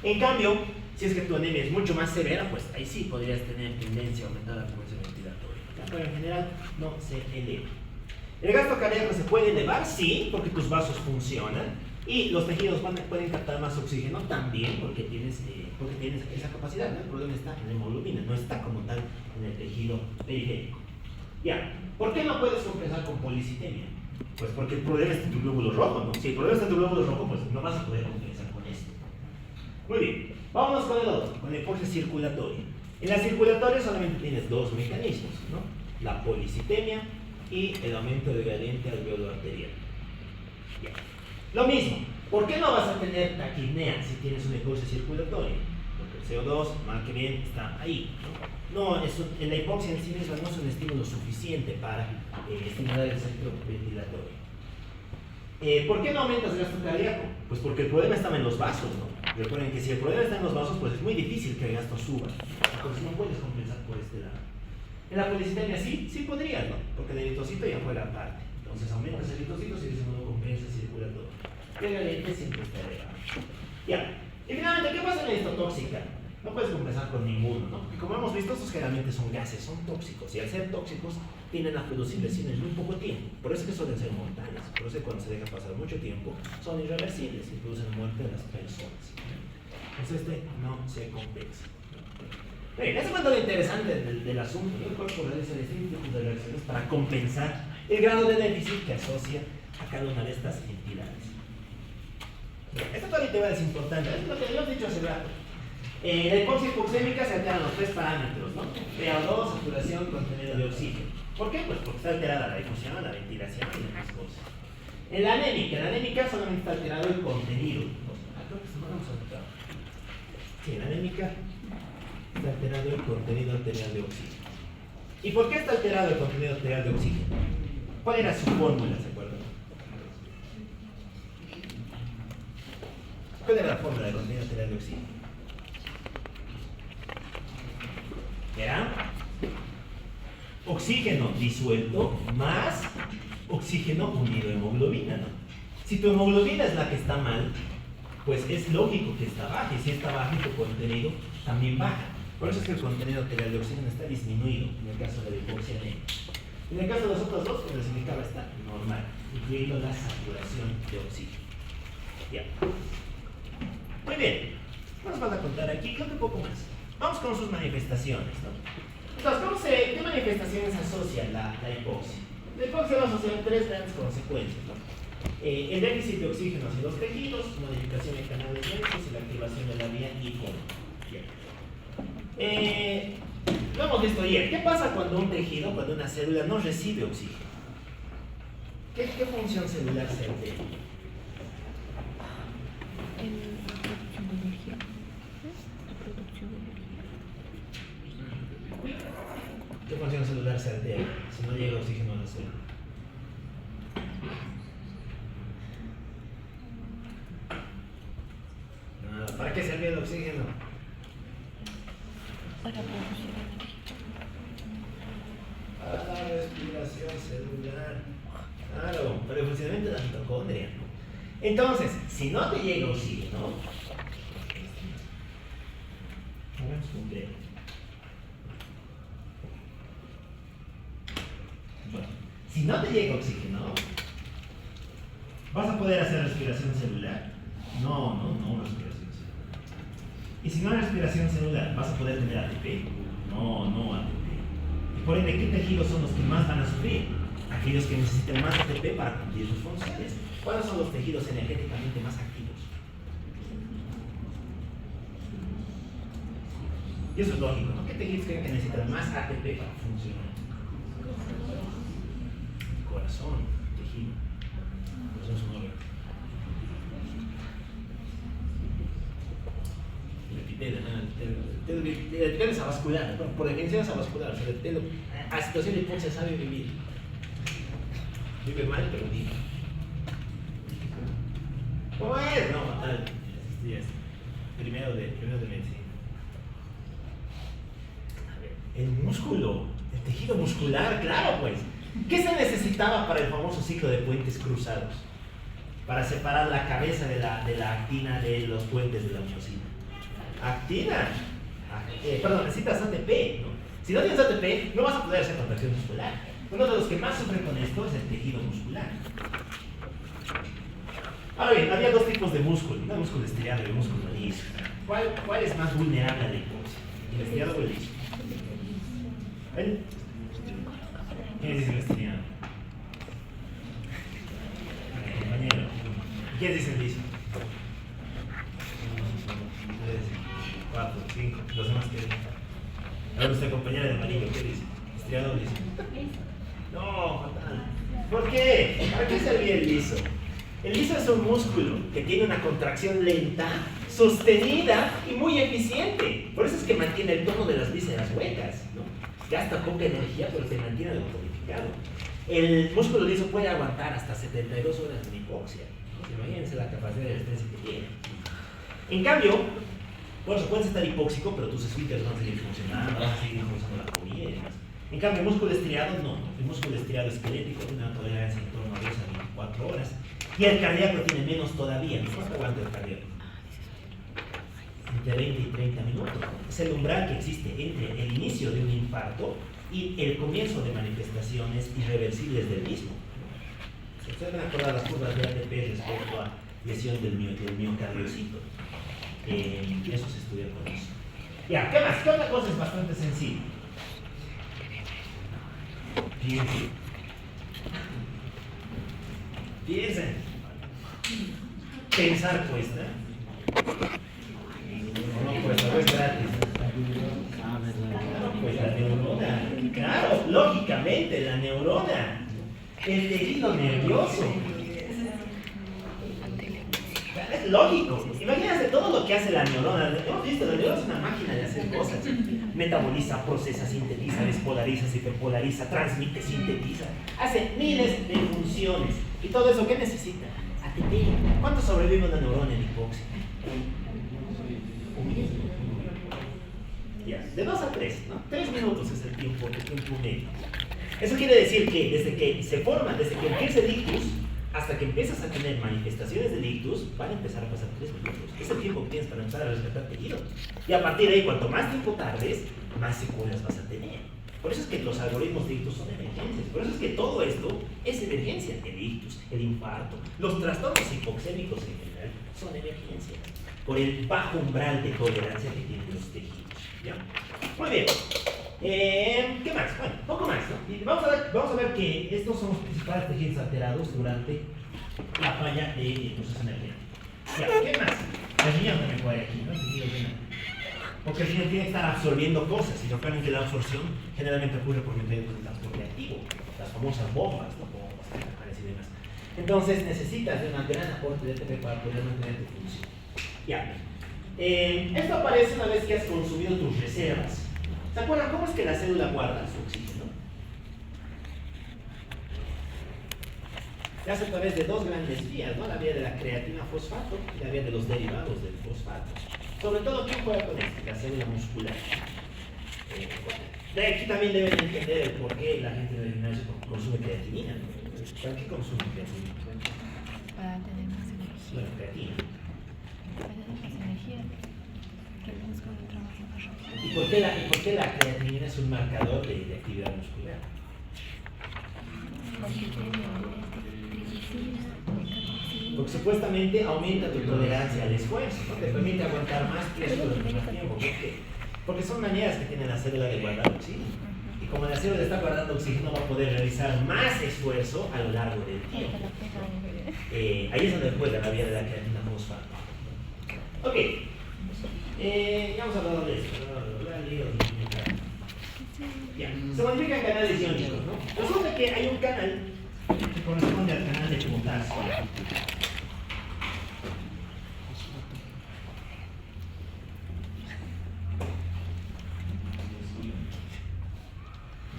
Speaker 1: En cambio, si es que tu anemia es mucho más severa, pues ahí sí podrías tener tendencia a aumentar la frecuencia ventilatoria. Pero en general no se eleva. ¿El gasto cardíaco se puede elevar? Sí, porque tus vasos funcionan y los tejidos pueden captar más oxígeno también porque tienes esa capacidad, ¿no? El problema está en la hemoglobina, no está como tal en el tejido periférico. Ya, ¿por qué no puedes compensar con policitemia? Pues porque el problema está en tu glóbulo rojo, ¿no? Si el problema está en tu glóbulo rojo, pues no vas a poder compensar con esto. Muy bien, vámonos con el otro, con la hipoxia circulatoria. En la circulatoria solamente tienes dos mecanismos, ¿no? La policitemia y el aumento del gradiente alveolo arterial. Ya. Lo mismo, ¿por qué no vas a tener taquipnea si tienes una hipoxia circulatoria? Porque el CO2, mal que bien, está ahí, ¿no? La hipoxia en sí misma no es un estímulo suficiente para estimular el centro ventilatorio. ¿Por qué no aumentas el gasto cardíaco? Pues porque el problema estaba en los vasos, ¿no? Recuerden que si el problema está en los vasos, pues es muy difícil que el gasto suba. Entonces no puedes compensar por este lado. En la policitemia sí podrías, ¿no? Porque el eritrocito ya fue la parte. Entonces aumentas el eritrocito si dices no compensa circulatorio. Y el gradiente siempre está elevado. Ya. Y finalmente, ¿qué pasa en la histotóxica? No puedes compensar con ninguno, ¿no? Porque como hemos visto, estos generalmente son gases, son tóxicos. Y al ser tóxicos, tienden a producir lesiones en muy poco tiempo. Por eso es que suelen ser mortales. Por eso es que cuando se deja pasar mucho tiempo, son irreversibles y producen muerte de las personas. Entonces no se compensa. Bien, eso es lo interesante del asunto. El cuerpo realiza distintos tipos de reacciones para compensar el grado de déficit que asocia a cada una de estas entidades. Esto todavía es importante. Es lo que habíamos dicho hace rato. En la hipoxia hipoxémica se alteran los tres parámetros, ¿no? PaO2, saturación, contenido de oxígeno. ¿Por qué? Pues porque está alterada la difusión, la ventilación y demás cosas. En la anémica solamente está alterado el contenido. Creo que se me ha saltado. Sí, en la anémica está alterado el contenido arterial de oxígeno. ¿Y por qué está alterado el contenido arterial de oxígeno? ¿Cuál era su fórmula, se acuerdan? ¿Cuál era la fórmula del contenido arterial de oxígeno? Era oxígeno disuelto más oxígeno unido a hemoglobina, ¿no? Si tu hemoglobina es la que está mal, pues es lógico que está baja, y si está baja, tu contenido también baja. Por eso es que el contenido arterial de oxígeno está disminuido en el caso de la hipoxia anémica. En el caso de los otros dos, como les indicaba, está normal, incluyendo la saturación de oxígeno. Ya. Muy bien. ¿Qué nos van a contar aquí? Creo que un poco más. Vamos con sus manifestaciones, ¿no? Entonces, ¿qué manifestaciones asocia la hipoxia? La hipoxia va a asociar tres grandes consecuencias, ¿no? El déficit de oxígeno hacia los tejidos, modificación en canales densos y la activación de la vía hipónoma. Lo hemos visto ayer. ¿Qué pasa cuando un tejido, cuando una célula no recibe oxígeno? ¿Qué función celular se altera?
Speaker 2: La producción de energía.
Speaker 1: ¿Qué función celular se altera si no llega oxígeno a la célula? ¿Para qué sirve el oxígeno?
Speaker 2: Para producir energía.
Speaker 1: Para la respiración celular. Claro, para el funcionamiento de la mitocondria. Entonces, si no te llega oxígeno, si no te llega oxígeno, ¿vas a poder hacer respiración celular? No, respiración celular. Y si no hay respiración celular, ¿vas a poder tener ATP? No, ATP. Por ende, ¿qué tejidos son los que más van a sufrir? Aquellos que necesiten más ATP para cumplir sus funciones. ¿Cuáles son los tejidos energéticamente más activos? Y eso es lógico, ¿no? ¿Qué tejidos creen que necesitan más ATP para funcionar? Corazón, tejido. Corazón es un órgano. El epitelio es avascular, ¿no? Por definición es avascular. O sea, el epitelio a situación de hipoxia sabe vivir. Vive mal, pero vive. Bueno, no, fatal. Primero de medicina. El músculo, el tejido muscular, claro pues. ¿Qué se necesitaba para el famoso ciclo de puentes cruzados? Para separar la cabeza de la actina de los puentes de la miosina. Actina. Perdón, necesitas ATP, ¿no? Si no tienes ATP, no vas a poder hacer contracción muscular. Uno de los que más sufre con esto es el tejido muscular. Ahora bien, había dos tipos de músculo, un músculo estriado y un músculo liso. ¿Cuál es más vulnerable a la hipoxia? ¿El estriado o el liso? ¿Quién dice el estriado? Compañero. ¿Quién dice el liso? 3, 4, 5, los demás que dicen. A ver, usted, compañera de amarillo, ¿qué dice? ¿Estriado o liso? No, fatal. ¿Por qué? ¿Para qué servía el liso? El liso es un músculo que tiene una contracción lenta, sostenida y muy eficiente. Por eso es que mantiene el tono de las vísceras huecas, ¿no? Gasta poca energía, pero se mantiene tonificado. El músculo liso puede aguantar hasta 72 horas en hipoxia. Imagínense la capacidad de resistencia que tiene. En cambio, bueno, puedes estar hipóxico, pero tus esfínteres van a seguir funcionando, vas a seguir usando la comida y demás. En cambio, el músculo estriado no. El músculo estriado esquelético tiene una tolerancia en torno a 2 a 24 horas. Y el cardíaco tiene menos todavía. ¿Cuánto aguanta el cardíaco? Entre 20 y 30 minutos. Es el umbral que existe entre el inicio de un infarto y el comienzo de manifestaciones irreversibles del mismo. Ustedes van a acordar las curvas de ATP respecto a lesión del miocardiocito. Eso se estudia con eso. Ya, ¿qué más? ¿Qué otra cosa es bastante sencilla? Piensen. Pensar cuesta. No cuesta, no es gratis. Pues la neurona. Claro, lógicamente, la neurona. El tejido nervioso. Es lógico. Imagínense todo lo que hace la neurona. Hemos visto, la neurona es una máquina de hacer cosas. Metaboliza, procesa, sintetiza, despolariza, se hiperpolariza, transmite, sintetiza. Hace miles de funciones. ¿Y todo eso qué necesita? ATP. ¿Cuánto sobrevive una neurona en hipoxia? Ya, de 2 a 3, ¿no? 3 minutos es el tiempo medio. Eso quiere decir que desde que se forma, desde que empieza el ictus, hasta que empiezas a tener manifestaciones del ictus, van a empezar a pasar 3 minutos. Es el tiempo que tienes para empezar a rescatar tejido. Y a partir de ahí, cuanto más tiempo tardes, más secuelas vas a tener. Por eso es que los algoritmos de ictus son emergencias. Por eso es que todo esto es emergencia. El ictus, el infarto, los trastornos hipoxémicos en general son emergencias. Por el bajo umbral de tolerancia que tienen los tejidos. ¿Ya? Muy bien. ¿Qué más? Bueno, poco más, ¿no? Y vamos a ver que estos son los principales tejidos alterados durante la falla del proceso energético. Ya, ¿qué más? El riñón también puede aquí, ¿no? El tejido renal. Porque el riñón tiene que estar absorbiendo cosas, y recuerden que la absorción generalmente ocurre por medio del transporte activo, las famosas bombas, ¿no? Bombas, canales y demás. Entonces necesitas de un gran aporte de ATP para poder mantener tu función. Ya. Esto aparece una vez que has consumido tus reservas. ¿Se acuerdan cómo es que la célula guarda su oxígeno? Se hace a través de 2 grandes vías, ¿no? La vía de la creatina fosfato y la vía de los derivados del fosfato. Sobre todo, ¿quién juega con esto? La célula muscular. De aquí también deben entender el por qué la gente del gimnasio consume creatinina. ¿Para qué consume creatinina?
Speaker 2: Para tener más energía.
Speaker 1: Bueno, creatina.
Speaker 2: Para tener más energía. Que el músculo trabaje más rápido.
Speaker 1: ¿Y por qué la creatinina es un marcador de actividad muscular? Porque supuestamente aumenta tu tolerancia al esfuerzo, ¿no? Te permite aguantar más peso durante más tiempo. ¿Por qué? Porque son maneras que tiene la célula de guardar oxígeno. Y como la célula está guardando oxígeno, va a poder realizar más esfuerzo a lo largo del tiempo. Ahí es donde juega la vía de la creatina fosfato. Ok, ya hemos hablado de esto. Ya. Se modifican canales iónicos, ¿no? Resulta que hay un canal que corresponde al canal de potasio.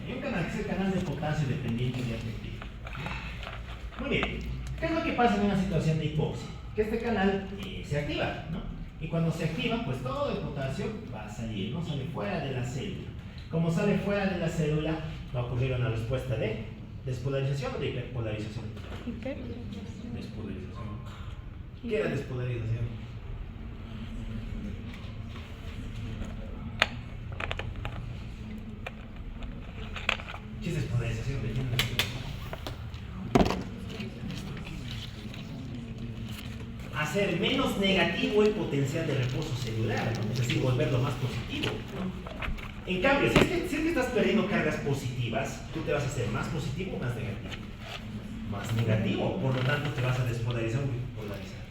Speaker 1: Hay un canal que es el canal de potasio dependiente de afectivo. Muy bien. ¿Qué es lo que pasa en una situación de hipoxia? Que este canal se activa, ¿no? Y cuando se activa, pues todo el potasio va a salir, no sale fuera de la célula. Como sale fuera de la célula, va a ocurrir una respuesta de despolarización o de hiperpolarización. Despolarización. ¿Qué era despolarización? ¿Qué es despolarización? Hacer menos negativo el potencial de reposo celular, ¿no? Es decir, volverlo más positivo, ¿no? En cambio, si es que estás perdiendo cargas positivas, tú te vas a hacer más positivo o más negativo. Más negativo, por lo tanto te vas a despolarizar o hiperpolarizar.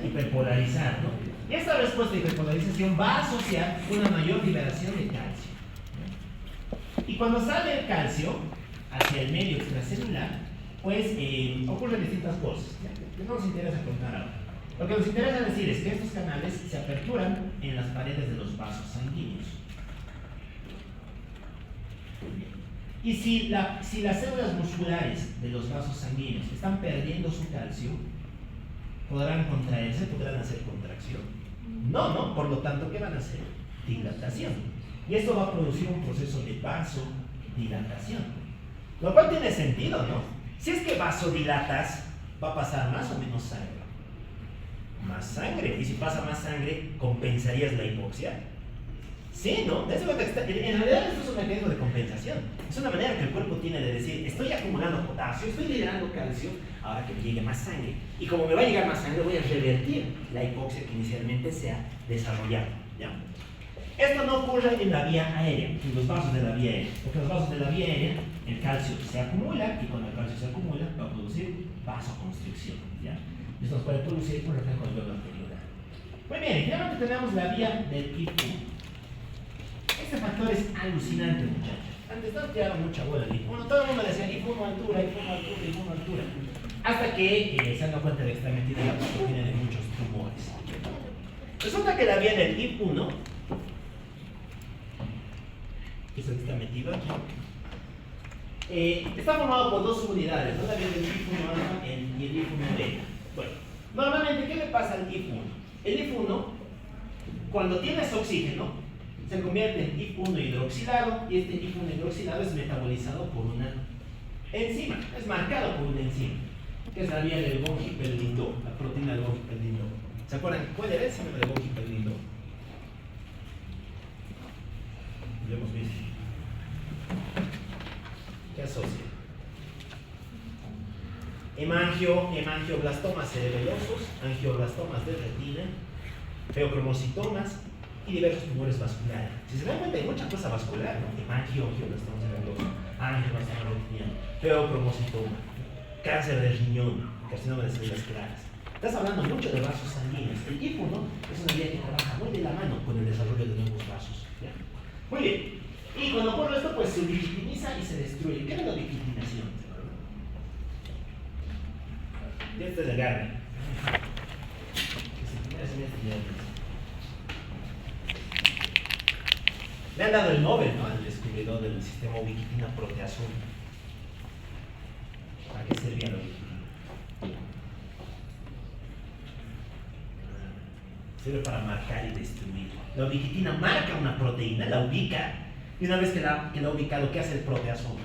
Speaker 1: Hiperpolarizar, ¿no? Y esta respuesta de hiperpolarización va a asociar una mayor liberación de calcio, ¿no? Y cuando sale el calcio hacia el medio extracelular, pues ocurren distintas cosas, ¿ya? Que no nos interesa contar ahora. Lo que nos interesa decir es que estos canales se aperturan en las paredes de los vasos sanguíneos. Y si las células musculares de los vasos sanguíneos están perdiendo su calcio, ¿podrán contraerse? ¿Podrán hacer contracción? No, por lo tanto, ¿qué van a hacer? Dilatación. Y esto va a producir un proceso de vasodilatación. Lo cual tiene sentido, ¿no? Si es que vasodilatas, ¿va a pasar más o menos sangre? Más sangre. Y si pasa más sangre, ¿compensarías la hipoxia? Sí, ¿no? En realidad esto es un mecanismo de compensación. Es una manera que el cuerpo tiene de decir, estoy acumulando potasio, estoy liberando calcio, ahora que me llegue más sangre. Y como me va a llegar más sangre, voy a revertir la hipoxia que inicialmente se ha desarrollado, ¿ya? Esto no ocurre en la vía aérea, en los vasos de la vía aérea. Porque en los vasos de la vía aérea, el calcio se acumula, y cuando el calcio se acumula, va a producir vasoconstricción, ¿ya? Esto nos puede producir un reflejo de globo anterior. Muy bien, y finalmente tenemos la vía del IFU. Este factor es alucinante, muchachos. Antes no te daba mucha bola el IFU. Todo el mundo decía IFU altura, IFU altura. Hasta que se han dado cuenta de que está metida la patología de muchos tumores. Resulta que la vía del IF1, que es el que está metido aquí, está formado por dos subunidades, ¿no? La vía del IF1 alfa y el IF1 beta. Bueno, normalmente, ¿qué le pasa al IF1? El IF1, cuando tienes oxígeno, se convierte en IF1 hidroxilado, y este IF1 hidroxilado es metabolizado por una enzima, es marcado por una enzima, que es la vía del Golgi-Pellindo, la proteína del Golgi-Pellindo. ¿Se acuerdan cuál era el enzima del Golgi-Pellindo? Lo hemos visto. ¿Qué asocia? Hemangioblastomas cerebelosos, angioblastomas de retina, feocromocitomas y diversos tumores vasculares. Si se dan cuenta, hay mucha cosa vascular, ¿no? Angioblastomas cerebelosos, angioblastomas retiniano, feocromocitoma, cáncer de riñón, carcinoma de células claras. Estás hablando mucho de vasos sanguíneos. El IF1 es una vía que trabaja muy de la mano con el desarrollo de nuevos vasos, ¿ya? Muy bien. Y cuando ocurre esto, pues se ubiquitiniza y se destruye. ¿Qué es la ubiquitinación? Este es el Garner. Le han dado el Nobel, ¿no?, al descubridor del sistema ubiquitina proteasoma. ¿Para qué servía la ubiquitina? Sirve para marcar y destruir. La ubiquitina marca una proteína, la ubica, y una vez que la ha ubicado, ¿qué hace el proteasoma?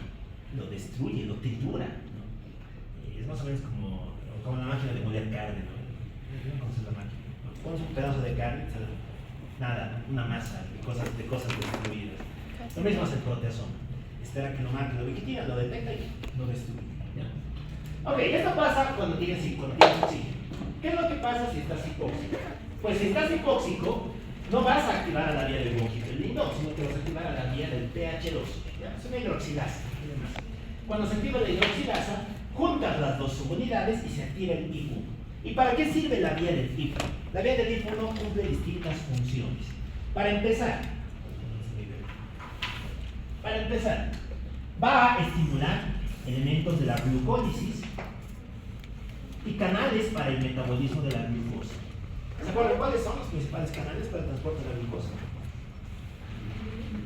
Speaker 1: Lo destruye, lo tritura, ¿no? Es más o menos como la máquina de moler carne, ¿no? ¿No conoces la máquina? Pones un pedazo de carne, nada, una masa de cosas destruidas. Lo mismo hace el proteasoma. Espera que lo marque la ubiquitina, lo detecta y lo destruye, ¿ya? Ok, esto pasa cuando tienes oxígeno. ¿Qué es lo que pasa si estás hipóxico? Pues si estás hipóxico, no vas a activar a la vía del bromoquipelín, no, sino que vas a activar a la vía del pH2. ¿Ya? Es una hidroxilasa. Cuando se activa la hidroxilasa, juntas las dos subunidades y se activa el HIF1. ¿Y para qué sirve la vía del HIF1? La vía del HIF1 cumple distintas funciones. Para empezar, va a estimular elementos de la glucólisis y canales para el metabolismo de la glucosa. ¿Se acuerdan cuáles son los principales canales para el transporte de la glucosa?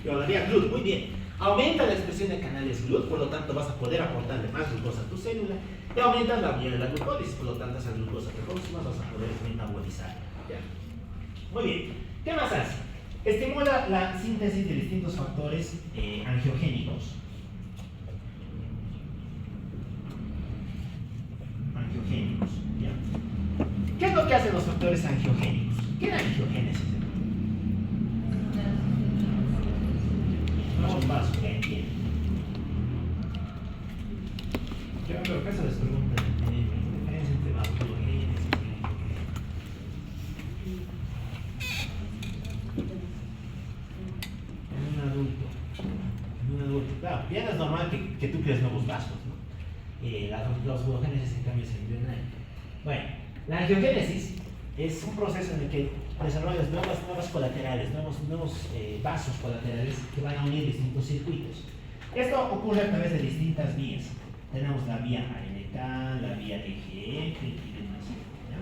Speaker 1: La vía GLUT, muy bien. Aumenta la expresión de canales GLUT, por lo tanto vas a poder aportarle más glucosa a tu célula, y aumentas la vía de la glucólisis, por lo tanto esa glucosa que consumas vas a poder metabolizar. ¿Ya? Muy bien. ¿Qué más hace? Estimula la síntesis de distintos factores angiogénicos. ¿Ya? ¿Qué es lo que hacen los factores angiogénicos? ¿Qué es la angiogénesis? Vamos más, bien. Yo creo que eso les preguntan la diferencia entre vasogénesis y en un adulto. Claro, bien es normal que tú crees nuevos vasos, ¿no? La vasogénesis en cambio es embrionaria. Bueno, la angiogénesis es un proceso en el que desarrollas nuevas colaterales, nuevos vasos colaterales que van a unir distintos circuitos. Esto ocurre a través de distintas vías. Tenemos la vía ANK, la vía EGF y demás. ¿Ya?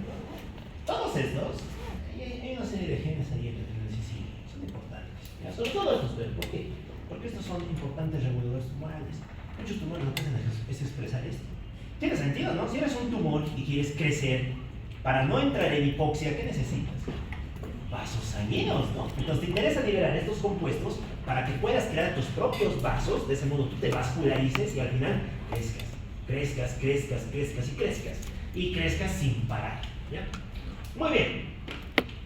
Speaker 1: Todos estos, hay una serie de genes ahí en el CC, son importantes. ¿Ya? Sobre todo estos, ¿por qué? Porque estos son importantes reguladores tumorales. Muchos tumores lo que hacen es expresar esto. Tiene sentido, ¿no? Si eres un tumor y quieres crecer, para no entrar en hipoxia, ¿qué necesitas? Vasos sanguíneos, ¿no? Entonces te interesa liberar estos compuestos para que puedas crear tus propios vasos, de ese modo tú te vascularices y al final crezcas y crezcas sin parar, ¿ya? Muy bien.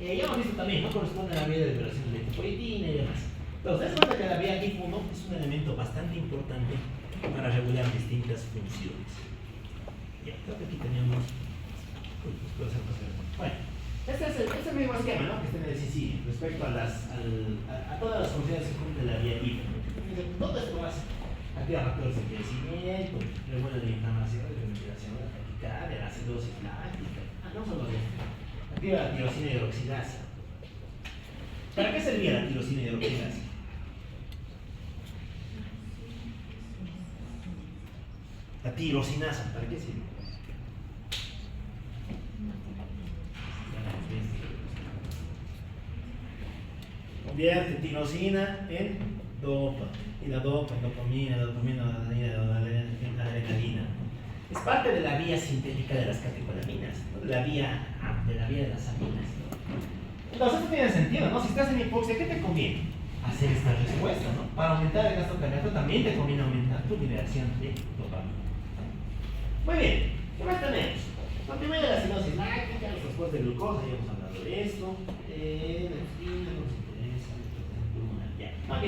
Speaker 1: Ya hemos visto también, ¿no? Corresponde a la vía de liberación de lipoproteína y demás. Entonces, cuenta que la vía HIF1 es un elemento bastante importante para regular distintas funciones. Ya, creo que aquí teníamos. Bueno, este es el mismo esquema, ¿no? Que está en el CC respecto a todas las funciones que cumple la vía HIF1. Todo esto hace. Activa factores de crecimiento, regula la inflamación, la ventilación, la taquicardia, la acidosis láctica. No solo esto. Activa la tirosina hidroxilasa. ¿Para qué servía la tirosina hidroxilasa? La tirosinasa, ¿para qué sirve? Convierte tirosina en dopa. Y la dopa, dopamina, adrenalina. Es parte de la vía sintética de las catecolaminas, ¿no? de la vía de las aminas. Entonces esto tiene sentido, ¿no? Si estás en hipoxia, ¿qué te conviene? Hacer esta respuesta, ¿no? Para aumentar el gasto cardíaco también te conviene aumentar tu liberación de dopamina. Muy bien, ¿qué más tenemos? La primera de la acidosis láctica, el transporte de glucosa, ya hemos hablado de esto. Ok,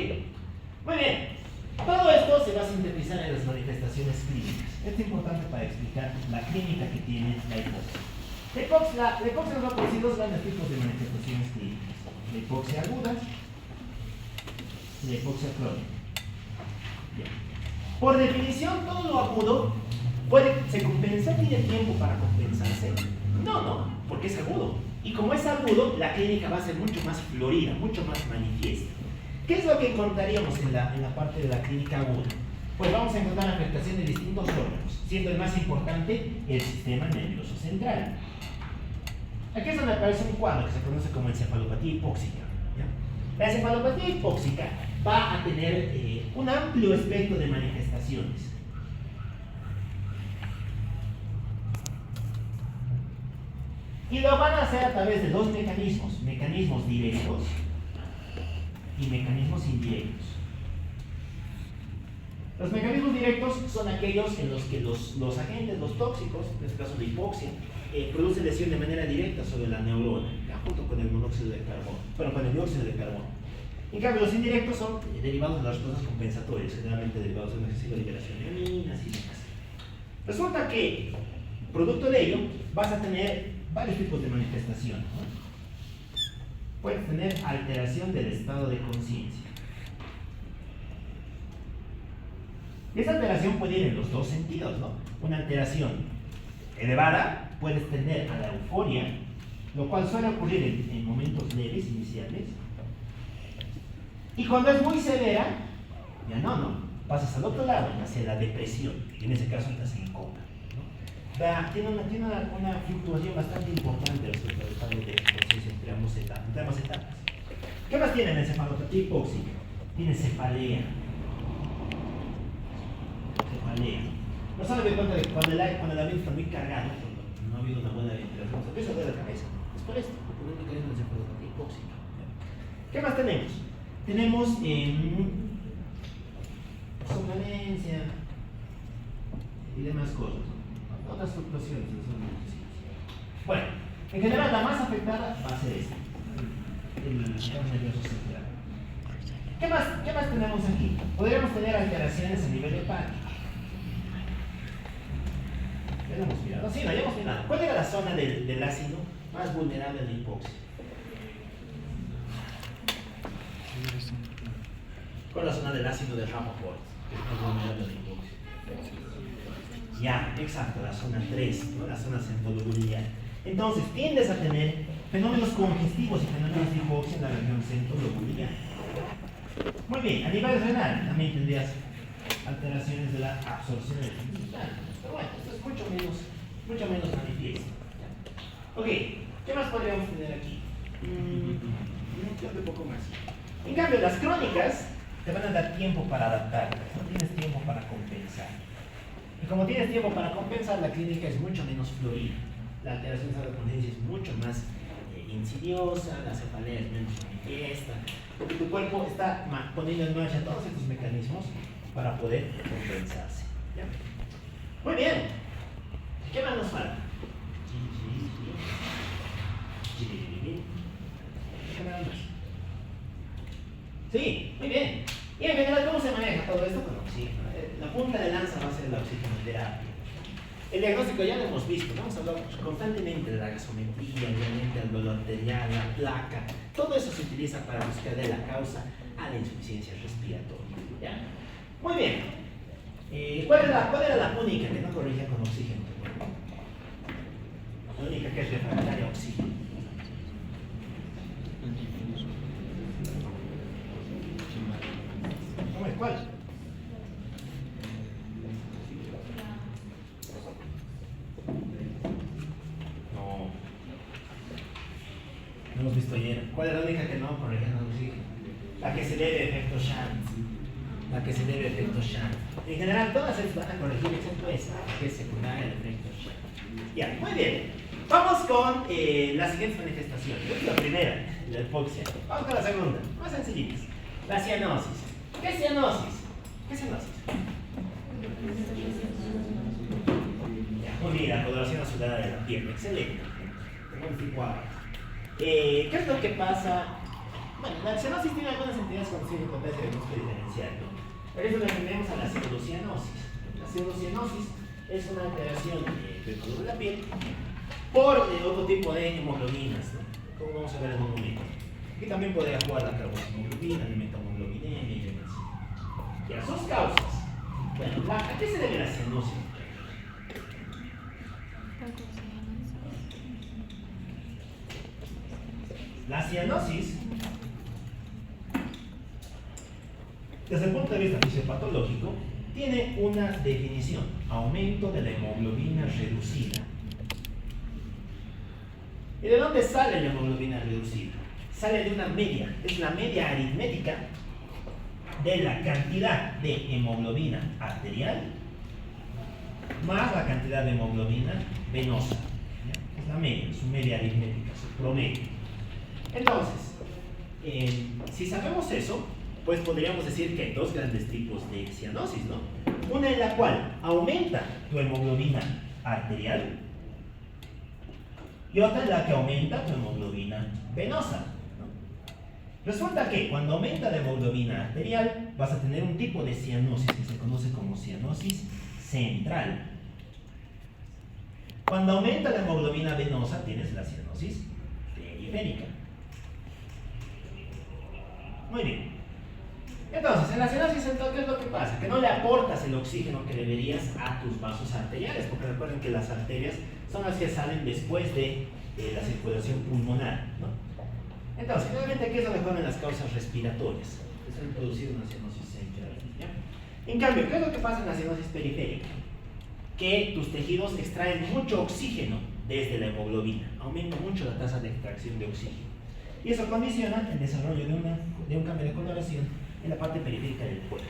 Speaker 1: muy bien. Todo esto se va a sintetizar en las manifestaciones clínicas. Esto es importante para explicar la clínica que tiene la hipoxia. La hipoxia nos va a producir dos grandes tipos de manifestaciones clínicas: la hipoxia aguda y la hipoxia crónica. Bien. Por definición, todo lo agudo se compensa, tiene tiempo para compensarse. No, porque es agudo. Y como es agudo, la clínica va a ser mucho más florida, mucho más manifiesta. ¿Qué es lo que encontraríamos en la parte de la clínica aguda? Pues vamos a encontrar afectación de distintos órganos, siendo el más importante el sistema nervioso central. Aquí es donde aparece un cuadro que se conoce como encefalopatía hipóxica. ¿Ya? La encefalopatía hipóxica va a tener un amplio espectro de manifestaciones. Y lo van a hacer a través de dos mecanismos directos y mecanismos indirectos. Los mecanismos directos son aquellos en los que los agentes, los tóxicos, en este caso la hipoxia, producen lesión de manera directa sobre la neurona, junto con el monóxido de carbono, con el dióxido de carbono. En cambio, los indirectos son derivados de las respuestas compensatorias, generalmente derivados de una excesiva liberación de aminas y demás. Resulta que, producto de ello, vas a tener varios tipos de manifestaciones, ¿no? puedes tener alteración del estado de conciencia. Y esa alteración puede ir en los dos sentidos, ¿no? Una alteración elevada, puedes tender a la euforia, lo cual suele ocurrir en momentos leves, iniciales. Y cuando es muy severa, ya no, pasas al otro lado, hacia la depresión, y en ese caso estás en coma, ¿no? Tiene una fluctuación bastante importante respecto al estado de conciencia entre ambas etapas. ¿Qué más tiene el encefalopatía hipóxica? Tiene cefalea. No se me cuenta de que cuando el ambiente está muy cargado, cuando no ha habido una buena ventilación, se empieza a doler la cabeza. Es por esto, porque no hay una encefalopatía hipóxica. ¿Qué más tenemos? Tenemos somnolencia y demás cosas. Otras fluctuaciones. Bueno, en general la más afectada va a ser esta, el sistema nervioso central. ¿Qué más tenemos aquí? Podríamos tener alteraciones a nivel hepático. Ya lo hemos mirado. Sí, no, ya hemos mirado. ¿Cuál era la zona del ácido más vulnerable a la hipoxia? ¿Cuál es la zona del ácido de Rutherford que es más vulnerable a la hipoxia? Ya, exacto, la zona 3, ¿no? La zona centrolobuliar. Entonces, tiendes a tener fenómenos congestivos y fenómenos de hipoxia en la región centrolobuliar. Muy bien, a nivel renal también tendrías alteraciones de la absorción de sustancias. Pero bueno, esto es mucho menos manifiesto. Ok, ¿qué más podríamos tener aquí? Creo que un poco más. En cambio, las crónicas te van a dar tiempo para adaptar, no tienes tiempo para compensar. Y como tienes tiempo para compensar, la clínica es mucho menos florida. La alteración de la conciencia es mucho más insidiosa, la cefalea es menos manifiesta, porque tu cuerpo está poniendo en marcha todos estos mecanismos para poder compensarse. ¿Ya? Muy bien. ¿Qué más nos falta? ¿Qué más? Sí, muy bien. Y en general, ¿cómo se maneja todo esto con oxígeno? La punta de lanza va a ser la oxigenoterapia. El diagnóstico ya lo hemos visto, ¿no? Hemos hablado constantemente de la gasometría, obviamente el dolor arterial, la placa. Todo eso se utiliza para buscar de la causa a la insuficiencia respiratoria. ¿Ya? Muy bien. ¿Cuál era la única que no corrigía con oxígeno? La única que es refractaria a oxígeno. ¿Cuál? No. No hemos visto ayer. ¿Cuál es la única que no corrigía con oxígeno? La que se debe a efecto Shandt. En general, todas estas van a corregir, excepto esa, que es secundaria al efecto Shandt. Ya, muy bien. Vamos con las siguientes manifestaciones. La primera, la hipoxia. Vamos con la segunda, más sencillitas. La cianosis. ¿Qué es cianosis? Muy bien, la coloración azulada de la piel. Excelente. ¿Qué es lo que pasa? Bueno, la cianosis tiene algunas entidades con cierta potencia de gusto diferencial, ¿no? Pero eso lo tenemos a la pseudocianosis. La pseudocianosis es una alteración del color de la piel por otro tipo de hemoglobinas, ¿no? Como vamos a ver en un momento. Aquí también podría jugar la carbohemoglobina, la metamoglobinemia y demás. Ya, sus causas. Bueno, ¿a qué se debe la cianosis? La cianosis, desde el punto de vista fisiopatológico, tiene una definición: aumento de la hemoglobina reducida. ¿Y de dónde sale la hemoglobina reducida? Sale de una media, es la media aritmética de la cantidad de hemoglobina arterial más la cantidad de hemoglobina venosa. ¿Ya? Es la media, su media aritmética, su promedio. Entonces, si sabemos eso, pues podríamos decir que hay dos grandes tipos de cianosis, ¿no? Una en la cual aumenta tu hemoglobina arterial y otra en la que aumenta tu hemoglobina venosa. Resulta que cuando aumenta la hemoglobina arterial vas a tener un tipo de cianosis que se conoce como cianosis central. Cuando aumenta la hemoglobina venosa tienes la cianosis periférica. Muy bien. Entonces, en la cianosis, ¿qué es lo que pasa? Que no le aportas el oxígeno que deberías a tus vasos arteriales, porque recuerden que las arterias son las que salen después de la circulación pulmonar, ¿no? Entonces, generalmente aquí es donde juegan las causas respiratorias, que suelen producir una cianosis central, ¿ya? En cambio, ¿qué es lo que pasa en la cianosis periférica? Que tus tejidos extraen mucho oxígeno desde la hemoglobina, aumenta mucho la tasa de extracción de oxígeno. Y eso condiciona el desarrollo de un cambio de coloración en la parte periférica del cuerpo.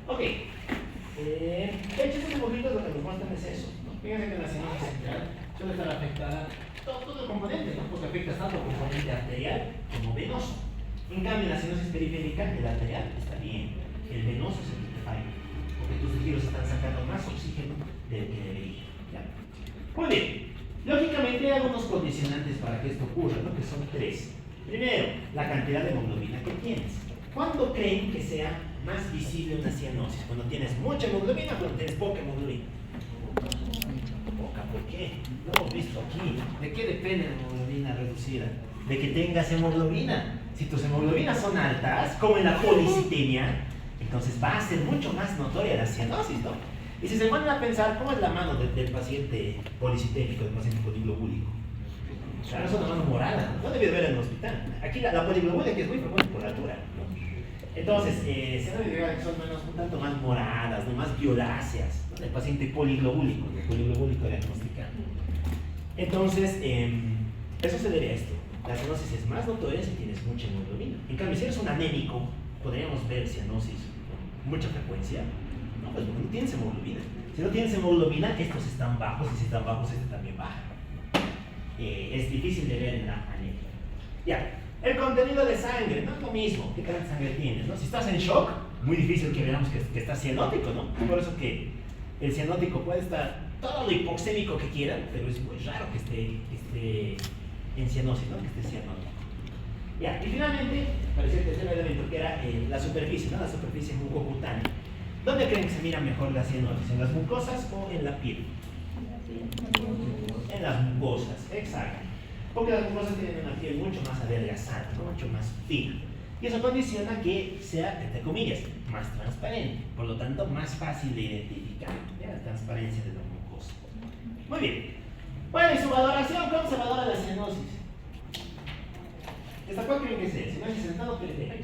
Speaker 1: Ok. De hecho, estos dibujitos lo que nos muestran es eso, ¿no? Fíjense que la cianosis central suele estar afectada todo el componente, ¿no? Porque afecta tanto el componente arterial como venoso. En cambio, en la cianosis periférica, el arterial está bien, el venoso es el que falla, porque tus tejidos están sacando más oxígeno del que deberían. ¿Ya? Muy bien. Lógicamente hay algunos condicionantes para que esto ocurra, ¿no? Que son tres. Primero, la cantidad de hemoglobina que tienes. ¿Cuándo creen que sea más visible una cianosis? ¿Cuando tienes mucha hemoglobina o cuando tienes poca hemoglobina? Poca, ¿por qué? Lo hemos visto aquí. ¿De qué depende la hemoglobina reducida? De que tengas hemoglobina. Si tus hemoglobinas son altas, como en la policitemia, entonces va a ser mucho más notoria la cianosis, ¿no? Y si se ponen a pensar, ¿cómo es la mano del paciente policitémico, del paciente poliglobúlico? Claro, es una mano morada, no debe de ver en el hospital. Aquí la poliglobulia, que es muy frecuente por la altura, ¿no? Entonces, se debe de ver que son menos, un tanto más moradas, ¿no? Más violáceas, ¿no? El paciente poliglobúlico diagnosticado. Entonces, eso se debe a esto. La cianosis es más notoria si tienes mucha hemoglobina. En cambio, si eres un anémico, podríamos ver cianosis con mucha frecuencia. No, pues no tienes hemoglobina. Si no tienes hemoglobina, estos están bajos, y si están bajos, este también baja. Es difícil de ver en la anemia. Ya, el contenido de sangre, no es lo mismo. ¿Qué tanta sangre tienes? ¿No? Si estás en shock, muy difícil que veamos que estás cianótico, ¿no? Por eso que el cianótico puede estar todo lo hipoxémico que quieran, pero es muy raro que esté en cianosis, ¿no? Que esté cianótico. Ya, y finalmente, parecía el tercer elemento que era la superficie, ¿no? La superficie mucocutánea. ¿Dónde creen que se mira mejor la cianosis? ¿En las mucosas o en la piel? En las mucosas, exacto. Porque las mucosas tienen una piel mucho más adelgazada, ¿no? Mucho más fina. Y eso condiciona que sea, entre comillas, más transparente. Por lo tanto, más fácil de identificar. La transparencia de la mucosa. Muy bien. Bueno, y su valoración, ¿cómo se valora la cianosis? ¿Esta cuál creen que es? ¿Cianosis central o periférica?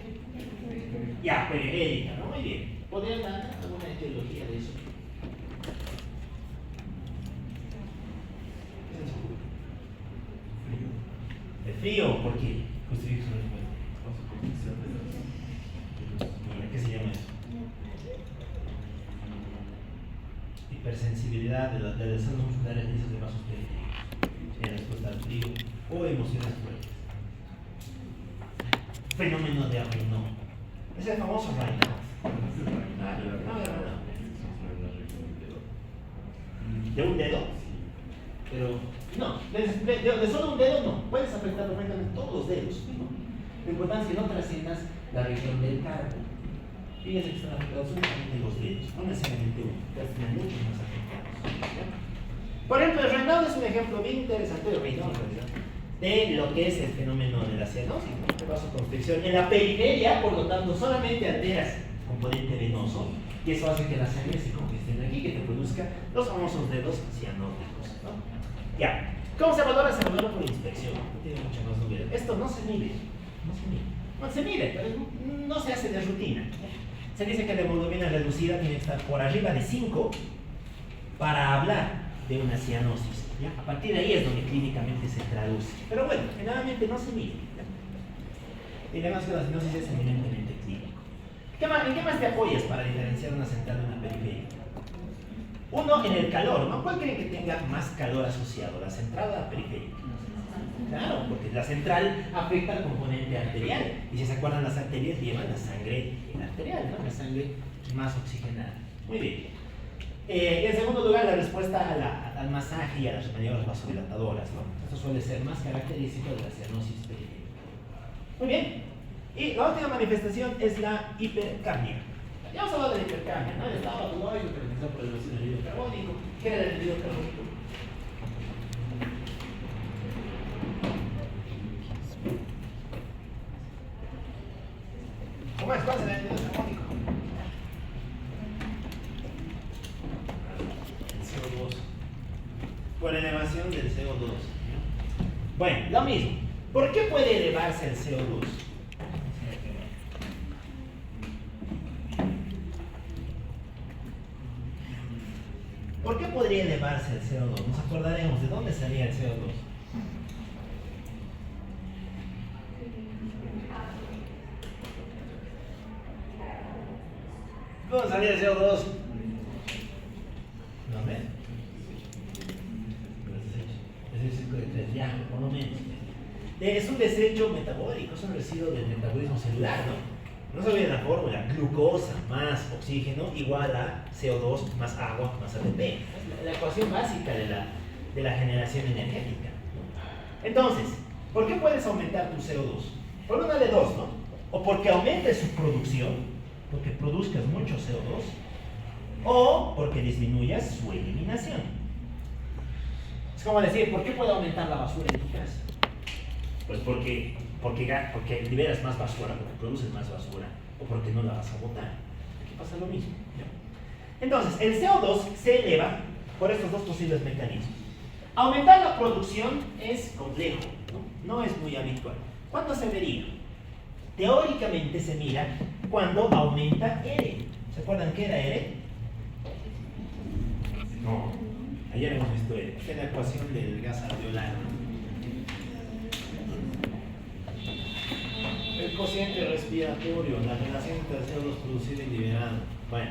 Speaker 1: Ya, periférica, ¿no? Muy bien. ¿Podrían dar alguna etiología de eso? ¿El frío? ¿Por qué? ¿Qué se llama eso? Hipersensibilidad de las zonas musculares lisas de vasos periféricos en respuesta al frío o emociones fuertes. Fenómeno de Raynaud. Es el famoso Raynaud. ¿De un dedo? Pero no, de solo un dedo no. Puedes afectar perfectamente todos los dedos, ¿no? Lo importante es que no trasciendas la región del carpo. Fíjense que están afectados únicamente los dedos, no necesariamente uno, están mucho más afectados, ¿ya? Por ejemplo, el Raynaud es un ejemplo bien interesante de Raynaud, de lo que es el fenómeno de la cianosis, ¿no? De vasoconstricción. En la periferia, por lo tanto, solamente alteras el componente venoso y eso hace que la sangre se congestione aquí, que te produzca los famosos dedos cianóticos, ¿no? Ya. ¿Cómo se valora? Se valora por inspección, no tiene mucha más novedad. Esto no se mide, no se mide, pero no se hace de rutina. Se dice que la hemoglobina reducida tiene que estar por arriba de 5 para hablar de una cianosis, ¿ya? A partir de ahí es donde clínicamente se traduce. Pero bueno, generalmente no se mide, ¿ya? Digamos que la cianosis es eminentemente clínico. ¿En qué más te apoyas para diferenciar una central de una periférica? Uno, en el calor, ¿no? ¿Cuál creen que tenga más calor asociado? ¿La central o la periférica? Claro, porque la central afecta al componente arterial. Y si se acuerdan, las arterias llevan la sangre arterial, ¿no? La sangre más oxigenada. Muy bien. En segundo lugar, la respuesta al masaje y a las maniobras vasodilatadoras, ¿no? Esto suele ser más característico de la cianosis periférica. Muy bien. Y la última manifestación es la hipercapnia. Ya hemos hablado de la hipercapnia, ¿no? El estado patológico caracterizado por el vacío del anhídrido carbónico. ¿Qué era el anhídrido carbónico? ¿Cómo es? ¿Cuál es el anhídrido carbónico? El CO2. Por elevación del CO2. ¿No? Bueno, lo mismo. ¿Por qué puede elevarse el CO2? ¿Por qué podría elevarse el CO2? Nos acordaremos de dónde salía el CO2. ¿Dónde salía el CO2? ¿No ves? Es el ciclo de 3, ya, por lo menos. Es un desecho metabólico, es un residuo del metabolismo celular, ¿no? No se olviden la fórmula: glucosa más oxígeno igual a CO2 más agua más ATP. Es la ecuación básica de la generación energética. Entonces, ¿por qué puedes aumentar tu CO2? Por una de dos, ¿no? O porque aumentes su producción, porque produzcas mucho CO2, o porque disminuyas su eliminación. Es como decir, ¿por qué puedo aumentar la basura en tu casa? Pues porque liberas más basura, porque produces más basura, o porque no la vas a botar. Aquí pasa lo mismo, ¿no? Entonces, el CO2 se eleva por estos dos posibles mecanismos. Aumentar la producción es complejo, no es muy habitual. ¿Cuándo se vería? Teóricamente se mira cuando aumenta R. ¿Se acuerdan qué era R? No, ayer hemos visto R. Esta es la ecuación del gas alveolar. El cociente respiratorio, la relación entre el CO2 producido y liberado. Bueno,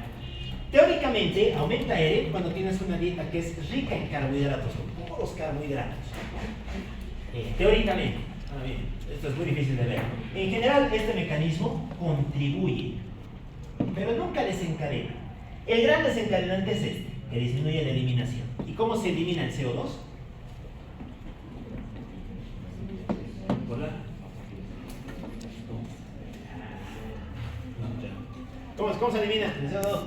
Speaker 1: teóricamente aumenta R cuando tienes una dieta que es rica en carbohidratos, con puros carbohidratos. Teóricamente, ahora bien, esto es muy difícil de ver. En general, este mecanismo contribuye, pero nunca desencadena. El gran desencadenante es este, que disminuye la eliminación. ¿Y cómo se elimina el CO2? ¿Cómo se elimina el CO2?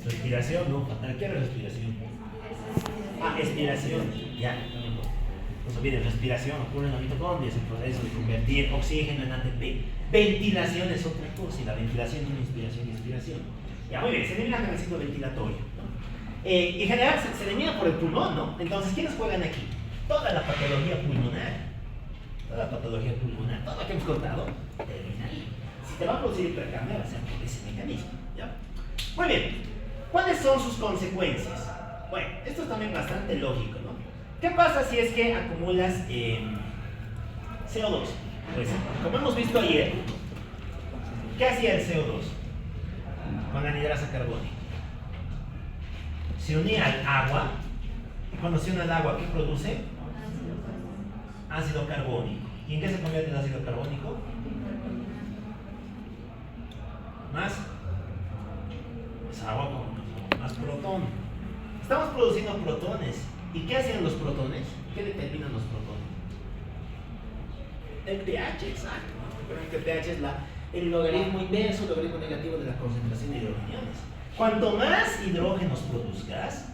Speaker 1: Respiración, no, fatal. ¿Qué es respiración? Expiración, ya, no se olviden, respiración ocurre en la mitocondria, es el proceso de convertir oxígeno en ATP. Ventilación es otra cosa, y la ventilación es inspiración y expiración. Ya, muy bien, se elimina con el ciclo ventilatorio, ¿no? En general se elimina por el pulmón, ¿no? Entonces, ¿quiénes juegan aquí? Toda la patología pulmonar. Toda la patología pulmonar, todo lo que hemos contado, termina ahí. Si te va a producir hipercambio, va a ser por ese mecanismo, ¿ya? Muy bien, ¿cuáles son sus consecuencias? Bueno, esto es también bastante lógico, ¿no? ¿Qué pasa si es que acumulas CO2? Pues, como hemos visto ayer, ¿qué hacía el CO2 con la anhidrasa carbónica? Se unía al agua, y cuando se une al agua, ¿qué produce? Ácido carbónico. ¿Y en qué se convierte el ácido carbónico? Más agua con más protón. Estamos produciendo protones. ¿Y qué hacen los protones? ¿Qué determinan los protones? El pH, exacto. Recuerden que el pH es el logaritmo inverso, el logaritmo negativo de la concentración de hidrogeniones. Cuanto más hidrógenos produzcas,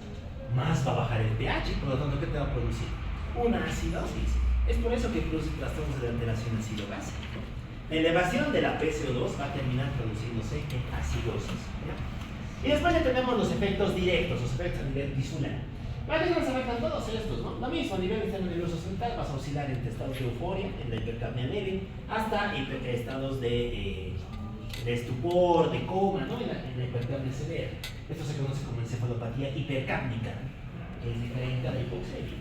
Speaker 1: más va a bajar el pH. Por lo tanto, ¿qué te va a producir? Una acidosis. Es por eso que produce trastornos de alteración ácido-base. La elevación de la PCO2 va a terminar produciéndose en acidosis, ¿ya? Y después ya tenemos los efectos directos, los efectos a nivel tisular. ¿A qué nos afectan todos estos, no? Lo mismo, a nivel interno nervioso central vas a oscilar entre estados de euforia, en la hipercapnia leve, hasta estados de estupor, de coma, ¿no? En la hipercapnia severa. Esto se conoce como encefalopatía hipercápnica, que es diferente a la hipoxemia,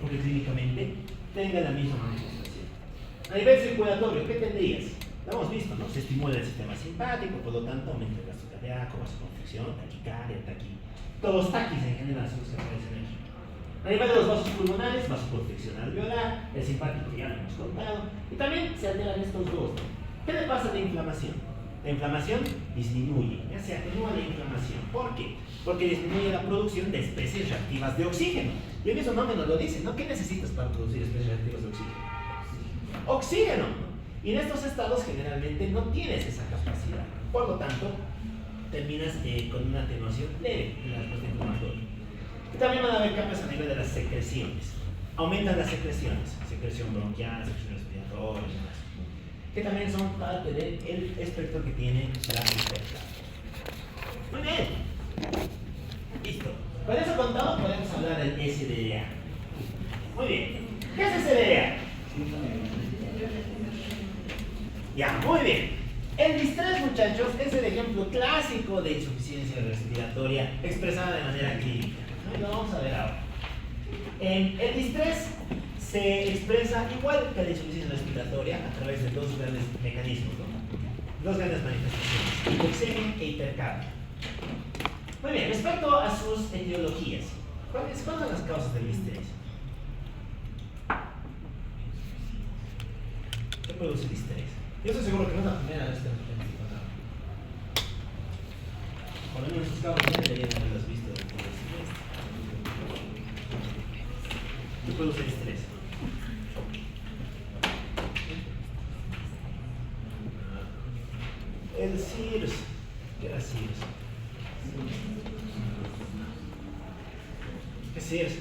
Speaker 1: porque clínicamente tenga la misma manifestación. A nivel circulatorio, ¿qué tendrías? Lo hemos visto, ¿no? Se estimula el sistema simpático, por lo tanto aumenta el gasto cardíaco, vasoconstricción, taquicardia, todos los taquis en general son los que aparecen aquí. A nivel de los vasos pulmonares, vasoconstricción alveolar, el simpático ya lo hemos contado, y también se alteran estos dos, ¿no? ¿Qué le pasa a la inflamación? La inflamación disminuye, ya se atenúa la inflamación. ¿Por qué? Porque disminuye la producción de especies reactivas de oxígeno. Y el mismo nombre nos lo dice, ¿no? ¿Qué necesitas para producir especies reactivas de oxígeno? Oxígeno. Y en estos estados generalmente no tienes esa capacidad. Por lo tanto, terminas con una atenuación leve de la respuesta inflamatoria. Y también van a haber cambios a nivel de las secreciones. Aumentan las secreciones, secreción bronquial, secreción respiratoria y demás. que también son parte del espectro que tiene la hipercable. Muy bien. Listo. Con eso contado podemos hablar del SDA. Muy bien. ¿Qué es SDA? Ya, muy bien. El distrés, muchachos, es el ejemplo clásico de insuficiencia respiratoria expresada de manera clínica. ¿No? Y lo vamos a ver ahora. El distrés se expresa igual que la insuficiencia respiratoria a través de dos grandes mecanismos, ¿no? Dos grandes manifestaciones, hipoxemia e hipercapnia. Muy bien, respecto a sus etiologías, ¿cuáles son las causas del distrés? ¿Qué produce distrés? Yo estoy seguro que no es la primera vez que nos encontramos. Por lo menos sus causas ya deberían haberlas visto en todo el semestre. ¿Qué produce distrés? El CIRS. ¿Qué era CIRS? ¿Qué es CIRS?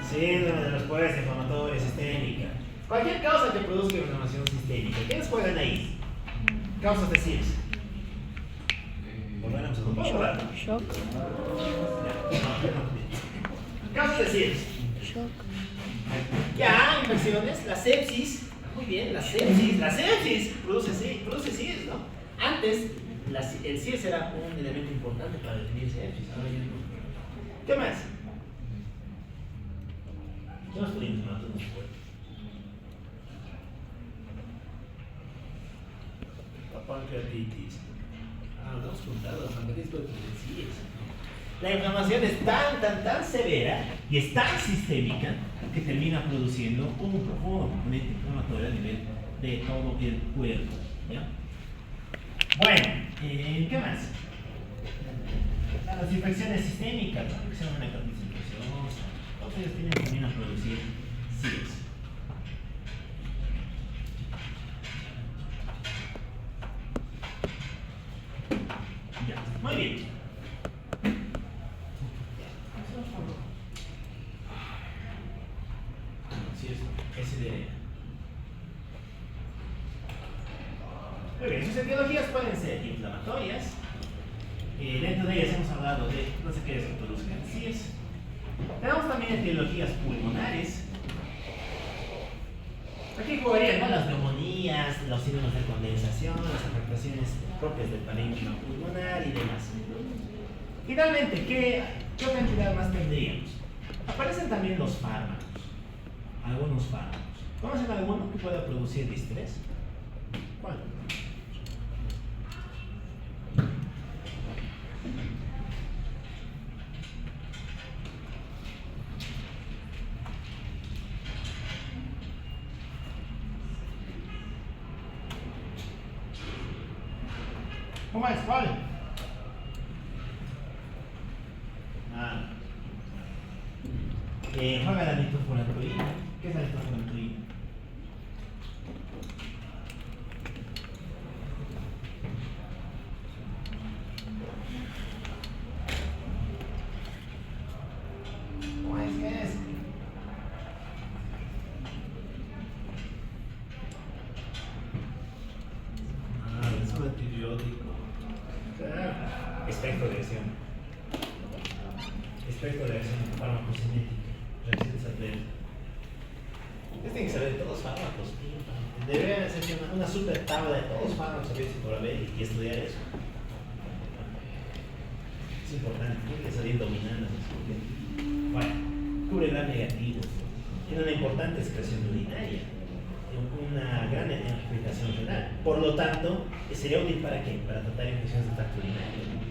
Speaker 1: Síndrome de respuesta inflamatoria sistémica. Cualquier causa que produzca inflamación sistémica. ¿Quiénes juegan ahí? Causas de CIRS.
Speaker 2: Shock.
Speaker 1: Causas de CIRS.
Speaker 2: Shock.
Speaker 1: Ya, infecciones, la sepsis. Muy bien, la sepsis produce CIRS, ¿no? Antes, el CIRS era un elemento importante para definir sepsis. Ahora ya no. ¿Qué más? ¿Qué más podemos llamar todo nuestro cuerpo? La pancreatitis. Lo hemos contado, la pancreatitis puede producir CIRS. La inflamación es tan severa y es tan sistémica que termina produciendo un profundo componente inflamatorio a nivel de todo el cuerpo. ¿Ya? Bueno, ¿qué más? Las infecciones sistémicas, ¿no? Que se llama una hepatitis infecciosa, todos ellos tienen también a producir CIRS. Ya, muy bien. SDA. Muy bien, sus etiologías pueden ser inflamatorias. Dentro de ellas hemos hablado de no sé qué es que produzcan CIRS. Tenemos también etiologías pulmonares. Aquí jugarían, ¿no?, las neumonías, los síndromes de condensación, las afectaciones propias del parénquima pulmonar y demás. Finalmente, ¿qué otra entidad más tendríamos? Aparecen también los fármacos. Algunos fármacos. ¿Conocen alguno que pueda producir distrés? ¿Cuál? ¿Cómo es? ¿Cuál? Juega la nitrofurantoína. ¿Qué es la nitrofurantoína? ¿Cómo es? ¿Qué es? Es un antibiótico. Claro. Espectro de acción. Espectro de acción farmacocinética. Reacciones adversas. Ustedes tienen que saber de todos los fármacos. Deberían hacer una super tabla de todos los fármacos abiertos por haber y estudiar eso. Es importante, tienen que salir dominando. Bueno, cubre gran negativo. Tiene una importante excreción urinaria. Una gran irritación renal. Por lo tanto, ¿sería útil para qué? Para tratar infecciones de tracto urinario.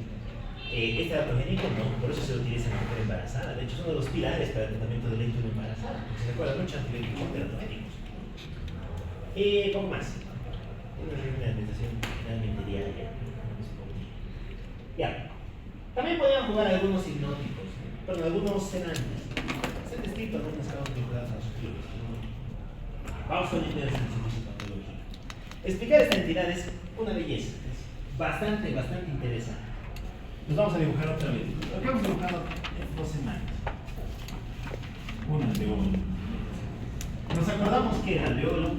Speaker 1: Este teratogénico no, por eso se utiliza en la mujer embarazada. De hecho, es uno de los pilares para el tratamiento del lecho de embarazada. Se recuerda mucho antibióticos teratogénicos. ¿Cómo más? Una alimentación realmente diaria. Ya. También podrían jugar algunos hipnóticos, pero algunos sedantes. Se han descrito algunas causas vinculadas a los clubes. Vamos a ver el servicio patológico. Explicar esta entidad es una belleza. Es bastante interesante. Nos vamos a dibujar otra vez. Lo que hemos dibujado en 2 semanas. Una de uno. Nos acordamos que el alveolo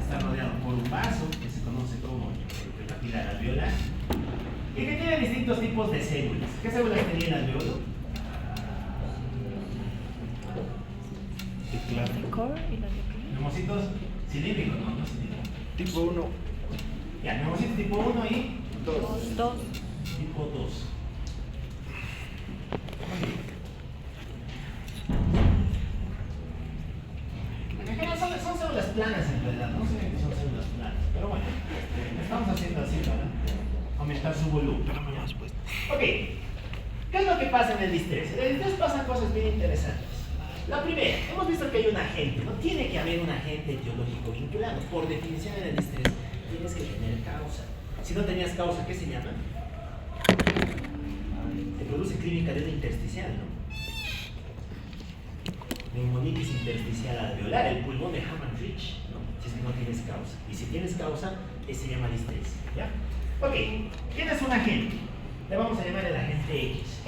Speaker 1: está rodeado por un vaso que se conoce como el capilar alveolar y que tiene distintos tipos de células. ¿Qué células tenía el alveolo?
Speaker 2: La de core y la de clean.
Speaker 1: Neumocitos cilíndricos, no cilíndricos.
Speaker 3: Tipo 1.
Speaker 1: Ya, neumocitos tipo 1 y
Speaker 2: 2.
Speaker 1: tipo 2. Son células planas en realidad, no sé que son células planas, pero bueno, estamos haciendo así para aumentar su volumen. Ok, ¿qué es lo que pasa en el distrés? En el distrés pasan cosas bien interesantes. La primera, hemos visto que hay un agente, no tiene que haber un agente etiológico vinculado. Por definición en el distrés tienes que tener causa. Si no tenías causa, ¿qué se llama? Te produce clínica de intersticial, ¿no? Neumonitis intersticial alveolar, el pulmón de Hammond-Rich, ¿no? Si es que no tienes causa. Y si tienes causa, se llama distrés, ¿ya? Ok, tienes un agente. Le vamos a llamar el agente X.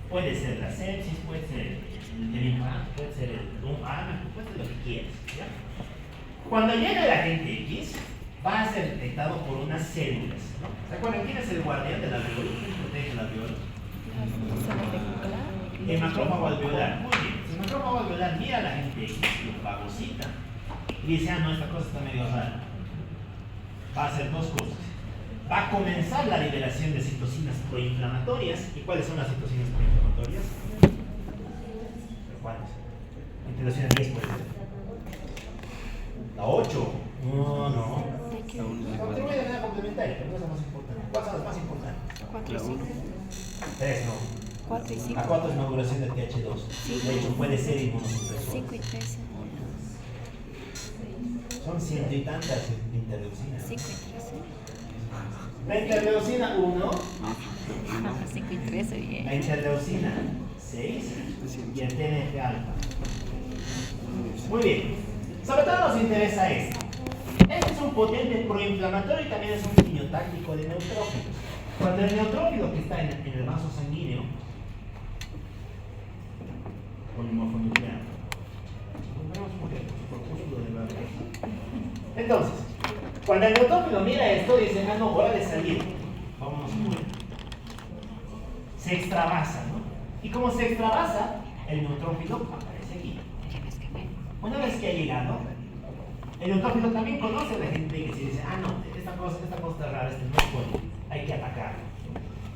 Speaker 1: Puede ser la sepsis, puede ser el linfoma, puede ser el lumbago, puede ser lo que quieras, ¿ya? Cuando llega el agente X, va a ser detectado por unas células, ¿no? ¿Se acuerdan quién es el guardián del alveolo? ¿Quién protege el alveolo? El macrófago alveolar. Muy bien. Si el macrófago alveolar mira a la agente X, lo fagocita y dice, ah, no, esta cosa está medio rara. Va a hacer dos cosas. Va a comenzar la liberación de citocinas proinflamatorias. ¿Y cuáles son las citocinas proinflamatorias? ¿Cuáles? Interleucina 10 puede ser. La 8. No. Te voy a dar una complementaria, pero no es la más importante. ¿Cuáles son las más importantes?
Speaker 2: 4 y 5.
Speaker 1: 3, no.
Speaker 2: 4 y 5.
Speaker 1: La 4 es maduración de TH2. De hecho, puede ser inmunosupresor.
Speaker 2: 5 y 3.
Speaker 1: Son ciento y tantas interleucinas.
Speaker 2: 5 y 3.
Speaker 1: La interleucina 1,
Speaker 2: 5 y 3, bien.
Speaker 1: la interleucina 6 y el TNF alfa. Muy bien. Sobre todo nos interesa esto. Este es un potente proinflamatorio y también es un quimiotáctico de neutrófilos. Cuando el neutrófilo que está en el vaso sanguíneo, polimorfonuclear, entonces, cuando el neutrófilo mira esto, dice, ah, no, hora de salir, vámonos fuera. Se extravasa, ¿no? Y como se extravasa, el neutrófilo aparece aquí. Una vez que ha llegado, el neutrófilo también conoce a la gente que se dice, ah, no, esta cosa está rara, este no es bueno, hay que atacarlo.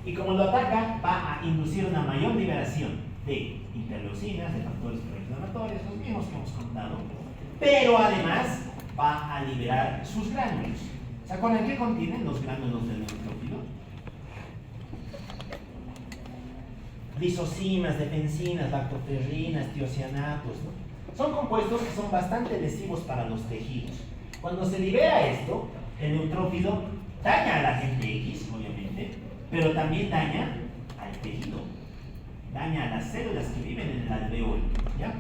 Speaker 1: Y como lo ataca, va a inducir una mayor liberación de interleucinas, de factores proinflamatorios, los mismos que hemos contado, pero además va a liberar sus gránulos. ¿Se acuerdan qué contienen los gránulos del neutrófilo? Lisocimas, defensinas, lactoferrinas, tiocianatos, ¿no? Son compuestos que son bastante lesivos para los tejidos. Cuando se libera esto, el neutrófilo daña al agente X, obviamente, pero también daña al tejido, daña a las células que viven en el alveolo, ¿ya?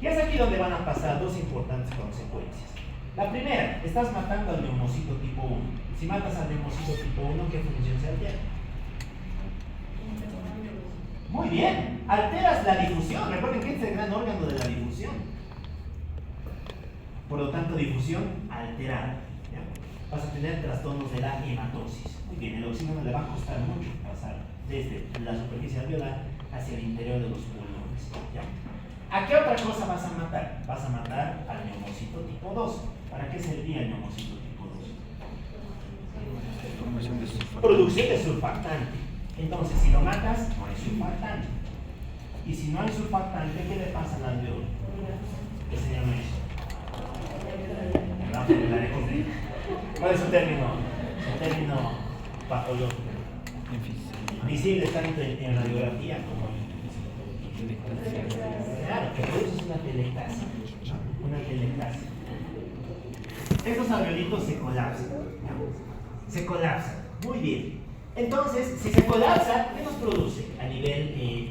Speaker 1: Y es aquí donde van a pasar dos importantes consecuencias. La primera, estás matando al neumocito tipo 1. Si matas al neumocito tipo 1, ¿qué función se altera? Muy bien, alteras la difusión. Recuerden que este es el gran órgano de la difusión. Por lo tanto, difusión alterada, ¿ya? Vas a tener trastornos de la hematosis. Muy bien, el oxígeno le va a costar mucho pasar desde la superficie alveolar hacia el interior de los pulmones, ¿ya? ¿A qué otra cosa vas a matar? Vas a matar al neumocito tipo 2. ¿Para qué servía el neumocito tipo 2? Producción de surfactante. Entonces, si lo matas, no hay surfactante. Y si no hay surfactante, ¿qué le pasa al alveolo? ¿Qué se llama eso? ¿Cuál es su término? Su término patológico. Visible tanto en radiografía como en... Claro, que produces una telectasia. Una telectasia. Estos alveolitos se colapsan. ¿No? Se colapsan. Muy bien. Entonces, si se colapsa, ¿qué nos produce? A nivel de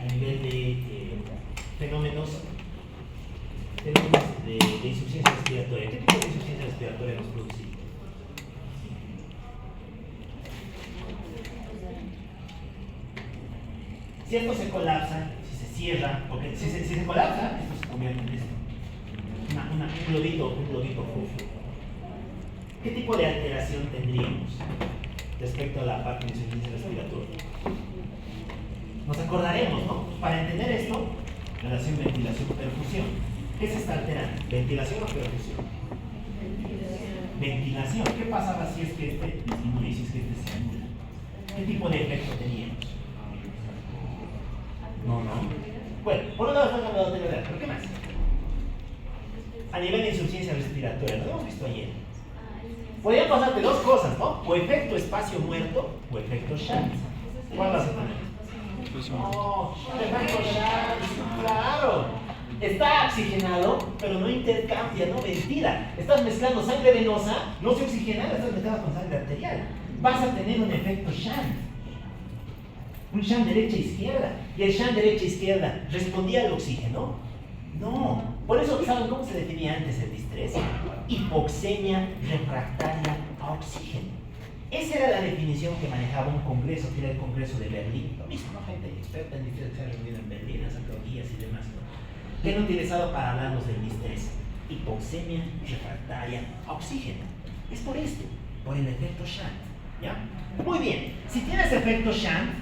Speaker 1: fenómenos de insuficiencia respiratoria. ¿Qué tipo de insuficiencia respiratoria nos produce? Si esto se colapsa, si se cierra, porque si se colapsa, esto se convierte en esto. un globito fufo. ¿Qué tipo de alteración tendríamos respecto a la parte de insuficiencia respiratoria? Nos acordaremos, ¿no? Para entender esto, relación ventilación-perfusión. ¿Qué se está alterando? ¿Ventilación o perfusión? Ventilación. ¿Qué pasaba si es que este disminuye, si es que este se anula? ¿Qué tipo de efecto teníamos? No. Bueno, por un lado fue cambiado de verdad, pero ¿qué más? A nivel de insuficiencia respiratoria, lo hemos visto ayer. Podrían pasarte dos cosas, ¿no? O efecto espacio muerto o efecto Shands. ¿Cuál vas a tener? No, efecto Shands, claro. Está oxigenado, pero no intercambia, no ventila. Estás mezclando sangre venosa, no se oxigena, la estás mezclando con sangre arterial. Vas a tener un efecto Shands. Un Shands derecha-izquierda. ¿Y el Shands derecha-izquierda respondía al oxígeno? No. Por eso, ¿saben cómo se definía antes el distrés? Hipoxemia refractaria a oxígeno. Esa era la definición que manejaba un congreso, que era el Congreso de Berlín. Lo mismo, ¿no? Gente experta en distrés que se ha reunido en Berlín, han sacado guías y demás, ¿no? Que han utilizado para hablarnos del distrés. Hipoxemia refractaria a oxígeno. Es por esto, por el efecto Shands. ¿Ya? Muy bien. Si tienes efecto Shands,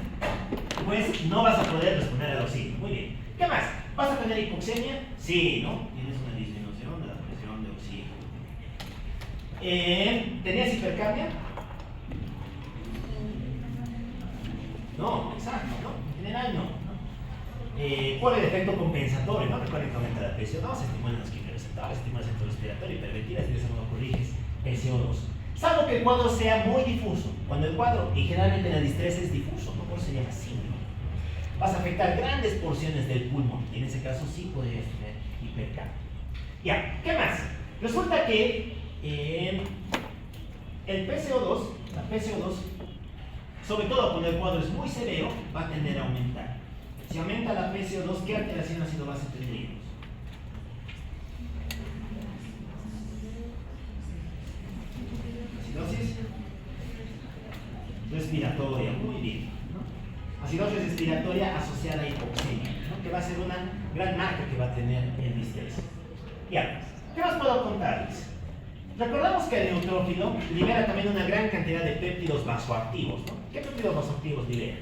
Speaker 1: pues no vas a poder responder al oxígeno. Muy bien. ¿Qué más? ¿Vas a tener hipoxemia? Sí, ¿no? Tienes una disminución de la presión de oxígeno. ¿Tenías hipercapnia? No, exacto, ¿no? En general no. Por el efecto compensatorio, ¿no? Recuerden que aumenta la PCO2, se estimulan los quimioreceptores, estimulan el centro respiratorio, hiperventilas, y de ese modo corriges PCO2. Salvo que el cuadro sea muy difuso. Cuando el cuadro, y generalmente en el distrés es difuso, ¿no? Por eso se llama síndrome. Vas a afectar grandes porciones del pulmón, y en ese caso sí podrías tener hipercapnia. Ya, ¿qué más? Resulta que el PCO2, la PCO2, sobre todo cuando el cuadro es muy severo, va a tender a aumentar. Si aumenta la PCO2, ¿qué alteración ácido base tendríamos? Acidosis respiratoria, muy bien, ¿no? Acidosis respiratoria asociada a hipoxemia, ¿no? Que va a ser una gran marca que va a tener el distrés. Ya, ¿qué más puedo contarles? Recordamos que el neutrófilo libera también una gran cantidad de péptidos vasoactivos, ¿no? ¿Qué péptidos vasoactivos libera?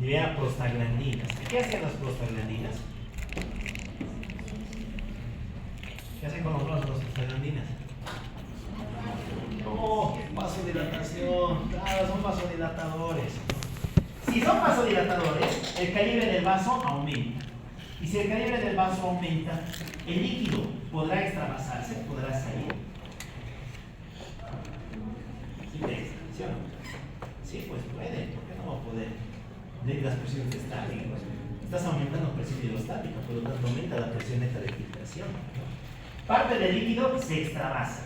Speaker 1: Libera prostaglandinas. ¿Qué hacen las prostaglandinas? ¿Qué hacen con los brazos las prostaglandinas? Oh, vasodilatación. Claro, son vasodilatadores. Si son vasodilatadores, el calibre del vaso aumenta. Y si el calibre del vaso aumenta, el líquido podrá extravasarse, podrá salir. ¿Sí crees? ¿Sí o no? Sí, pues puede. ¿Por qué no va a poder? De las presiones estáticas. Estás aumentando presión hidrostática, por lo tanto aumenta la presión neta de filtración, ¿no? Parte del líquido se extravasa.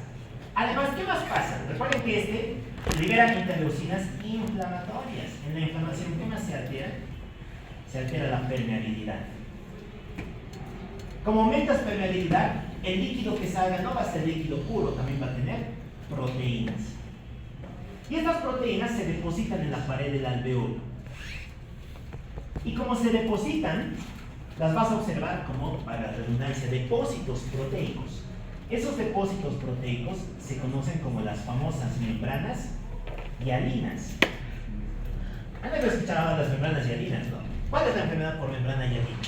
Speaker 1: Además, ¿qué más pasa? Recuerden que este libera interleucinas inflamatorias. En la inflamación, ¿qué más se altera? Se altera la permeabilidad. Como aumentas permeabilidad, el líquido que salga no va a ser líquido puro, también va a tener proteínas. Y estas proteínas se depositan en la pared del alveolo. Y como se depositan, las vas a observar como, para la redundancia, depósitos proteicos. Esos depósitos proteicos se conocen como las famosas membranas hialinas. ¿Han escuchado las membranas hialinas, no? ¿Cuál es la enfermedad por membrana hialina?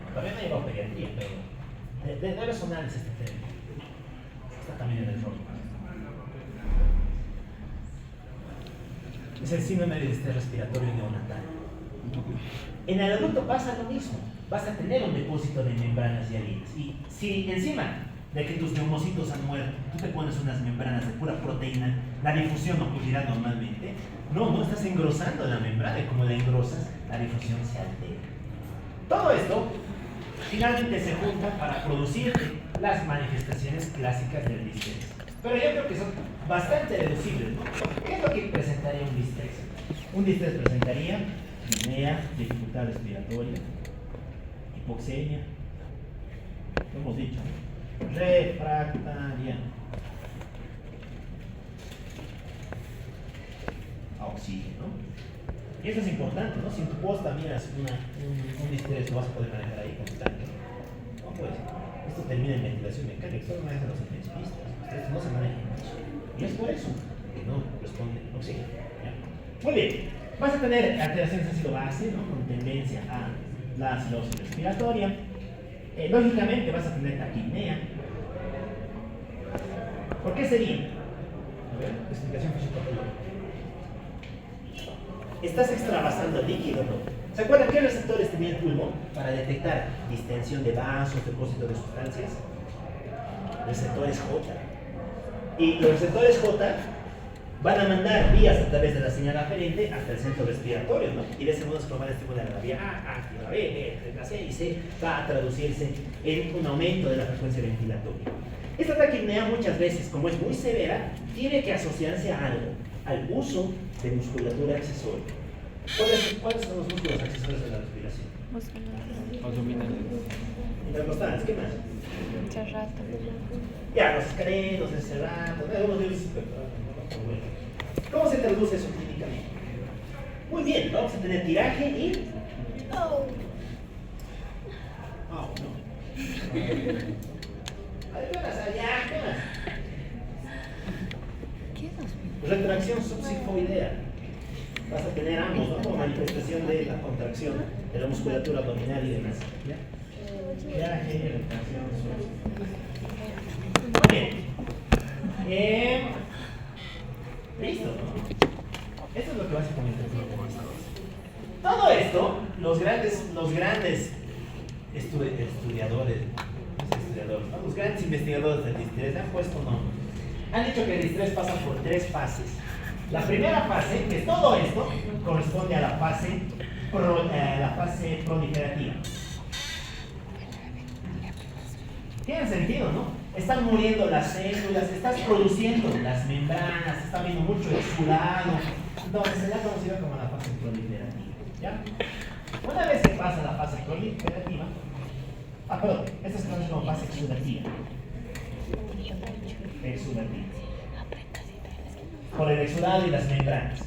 Speaker 1: Todavía no lleva a pediatría, pero debe sonarles este término. Está también en el rol. Es el síndrome de distrés respiratorio neonatal. En el adulto pasa lo mismo. Vas a tener un depósito de membranas hialinas. Y si encima de que tus neumocitos han muerto, tú te pones unas membranas de pura proteína, la difusión ocurrirá normalmente. No estás engrosando la membrana, y como la engrosas, la difusión se altera. Todo esto finalmente se junta para producir las manifestaciones clásicas del distrés. Pero yo creo que son bastante deducibles, ¿no? ¿Qué es lo que presentaría un distrés? Un distrés presentaría disnea, dificultad respiratoria, hipoxemia, lo hemos dicho, refractaria a oxígeno. Y eso es importante, ¿no? Si en tu posta miras un distrés, lo vas a poder manejar ahí constante. No, pues, esto termina en ventilación mecánica, solo manejan los intensivistas. Esto no se maneja mucho. Y es por eso que no responde oxígeno. ¿Ya? Muy bien, vas a tener alteraciones ácido-base, ¿no? Con tendencia a la acidosis respiratoria. Lógicamente vas a tener taquipnea. ¿Por qué sería? A ver, explicación fisiopatológica. Estás extravasando líquido, ¿no? ¿Se acuerdan qué receptores tenía el pulmón para detectar distensión de vasos, depósito de sustancias? Receptores J. Y los receptores J van a mandar vías a través de la señal aferente hasta el centro respiratorio, ¿no? Y de ese modo se va a estimular la vía A, y la B, B, la C y C, va a traducirse en un aumento de la frecuencia ventilatoria. Esta taquipnea muchas veces, como es muy severa, tiene que asociarse a algo, al uso de musculatura accesoria. ¿Cuáles son los músculos accesorios de la respiración?
Speaker 2: Abdominales.
Speaker 1: Intercostales, ¿qué más?
Speaker 2: Cerrato.
Speaker 1: Ya, los escaneros, el cerrato, algunos de ellos. ¿Cómo se traduce eso clínicamente? Muy bien, vamos a tener tiraje y. Oh, no. A ver, ¿qué más? Allá, ¿qué más?
Speaker 2: ¿Qué es?
Speaker 1: Retracción subsifoidea. Vas a tener ambos, ¿no? Como manifestación de la contracción de la musculatura abdominal y demás. ¿Ya? Tiraje, retracción subsifoidea. Muy bien. Listo, ¿no? Esto es lo que básicamente es. Todo esto, los grandes estudiadores, ¿no? Los grandes investigadores del distrés han puesto nombres. Han dicho que el distrés pasa por 3 fases. La primera fase, que es todo esto, corresponde a la fase proliferativa. Tiene sentido, ¿no? Están muriendo las células, estás produciendo las membranas, está viendo mucho exudado. Entonces se le ha conocido como la fase proliferativa. ¿Ya? Una vez que pasa la fase proliferativa, perdón, esta se conoce como fase exudativa. Exudativa. Por el exudado y las membranas.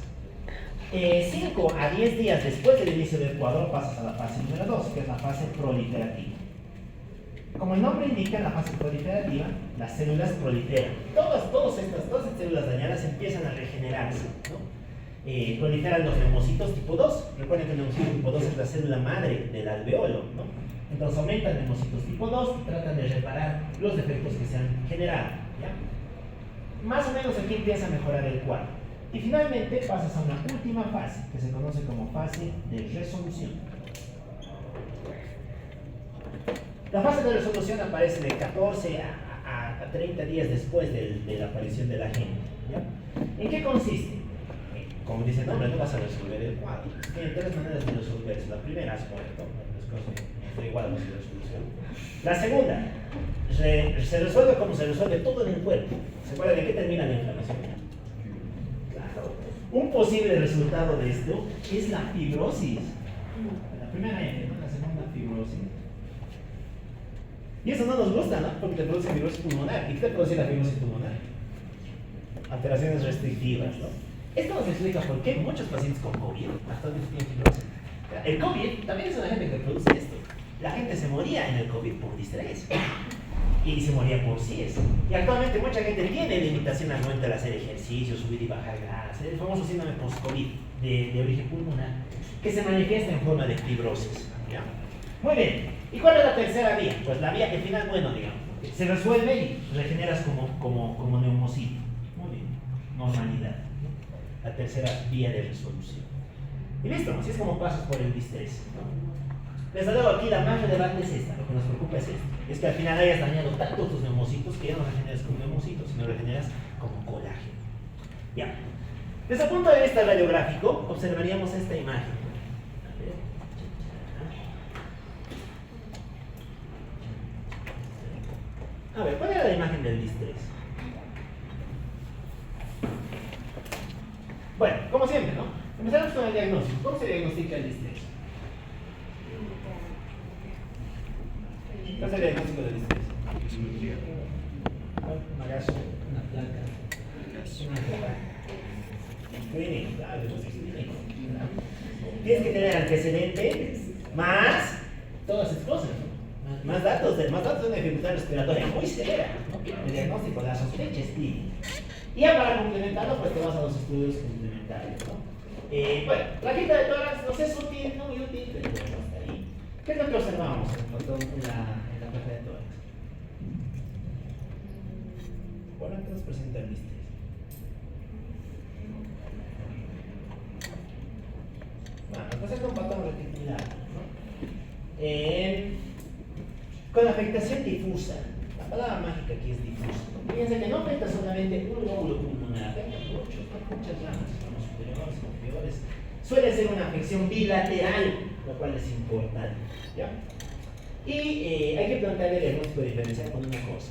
Speaker 1: 5 a 10 días después del inicio del cuadro pasas a la fase número 2, que es la fase proliferativa. Como el nombre indica, en la fase proliferativa, las células proliferan. Todas estas células dañadas empiezan a regenerarse, ¿no? Proliferan los neumocitos tipo 2. Recuerden que el neumocito tipo 2 es la célula madre del alveolo, ¿no? Entonces aumentan neumocitos tipo 2 y tratan de reparar los defectos que se han generado, ¿ya? Más o menos aquí empieza a mejorar el cuadro. Y finalmente pasas a una última fase, que se conoce como fase de resolución. La fase de resolución aparece de 14 a 30 días después de la aparición del agente. ¿Ya? ¿En qué consiste? Como dice el nombre, no vas a resolver el cuadro. Tiene 3 maneras de resolverse. La primera es correcto, da igual a la resolución. La segunda, se resuelve como se resuelve todo en el cuerpo. ¿Se acuerdan de qué termina la inflamación? Claro. Un posible resultado de esto es la fibrosis. La primera F, ¿no? La segunda, fibrosis. Y eso no nos gusta, ¿no? Porque te produce fibrosis pulmonar. ¿Y qué te produce la fibrosis pulmonar? Alteraciones restrictivas, ¿no? Esto nos explica por qué muchos pacientes con COVID actualmente tienen fibrosis. El COVID también es una gente que produce esto. La gente se moría en el COVID por distrés. Y se moría por CIES. Y actualmente mucha gente tiene limitación al momento de hacer ejercicio, subir y bajar grasa. El famoso síndrome post-COVID de origen pulmonar, que se manifiesta en forma de fibrosis. ¿Ya? Muy bien. ¿Y cuál es la tercera vía? Pues la vía que al final, bueno, digamos, se resuelve y regeneras como neumocito. Muy bien. Normalidad. La tercera vía de resolución. Y listo, así es como pasas por el distrés, ¿no? Desde luego aquí la más relevante es esta, lo que nos preocupa es esto. Es que al final hayas dañado tanto tus neumocitos que ya no regeneras como neumocitos, sino regeneras como colágeno. Ya. Desde el punto de vista radiográfico, observaríamos esta imagen. A ver, ¿cuál era la imagen del distrés? Bueno, como siempre, ¿no? Empezamos con el diagnóstico. ¿Cómo se diagnostica el distrés? ¿Cuál es el diagnóstico del distrés? Un magazo, una placa, una hoja. Screening, claro, eso es screening. Tienes que tener antecedentes más todas esas cosas, ¿no? Más datos de una dificultad respiratoria muy severa, ¿no? El diagnóstico de la sospecha es clínica. Y ya para complementarlo, pues te vas a los estudios complementarios, ¿no? Bueno, plaquita de tórax nos es útil, no muy útil, pero bueno, hasta ahí. ¿Qué es lo que observamos en la placa de tórax? Bueno, ¿qué nos presenta el distrés? Bueno, nos presenta un patrón reticular, ¿no? Con afectación difusa. La palabra mágica aquí es difusa. Fíjense que no afecta solamente un lóbulo pulmonar, afecta muchas ramas, ramas superiores, inferiores. Suele ser una afección bilateral, lo cual es importante, ¿ya? Y hay que plantear el diagnóstico diferencial con una cosa.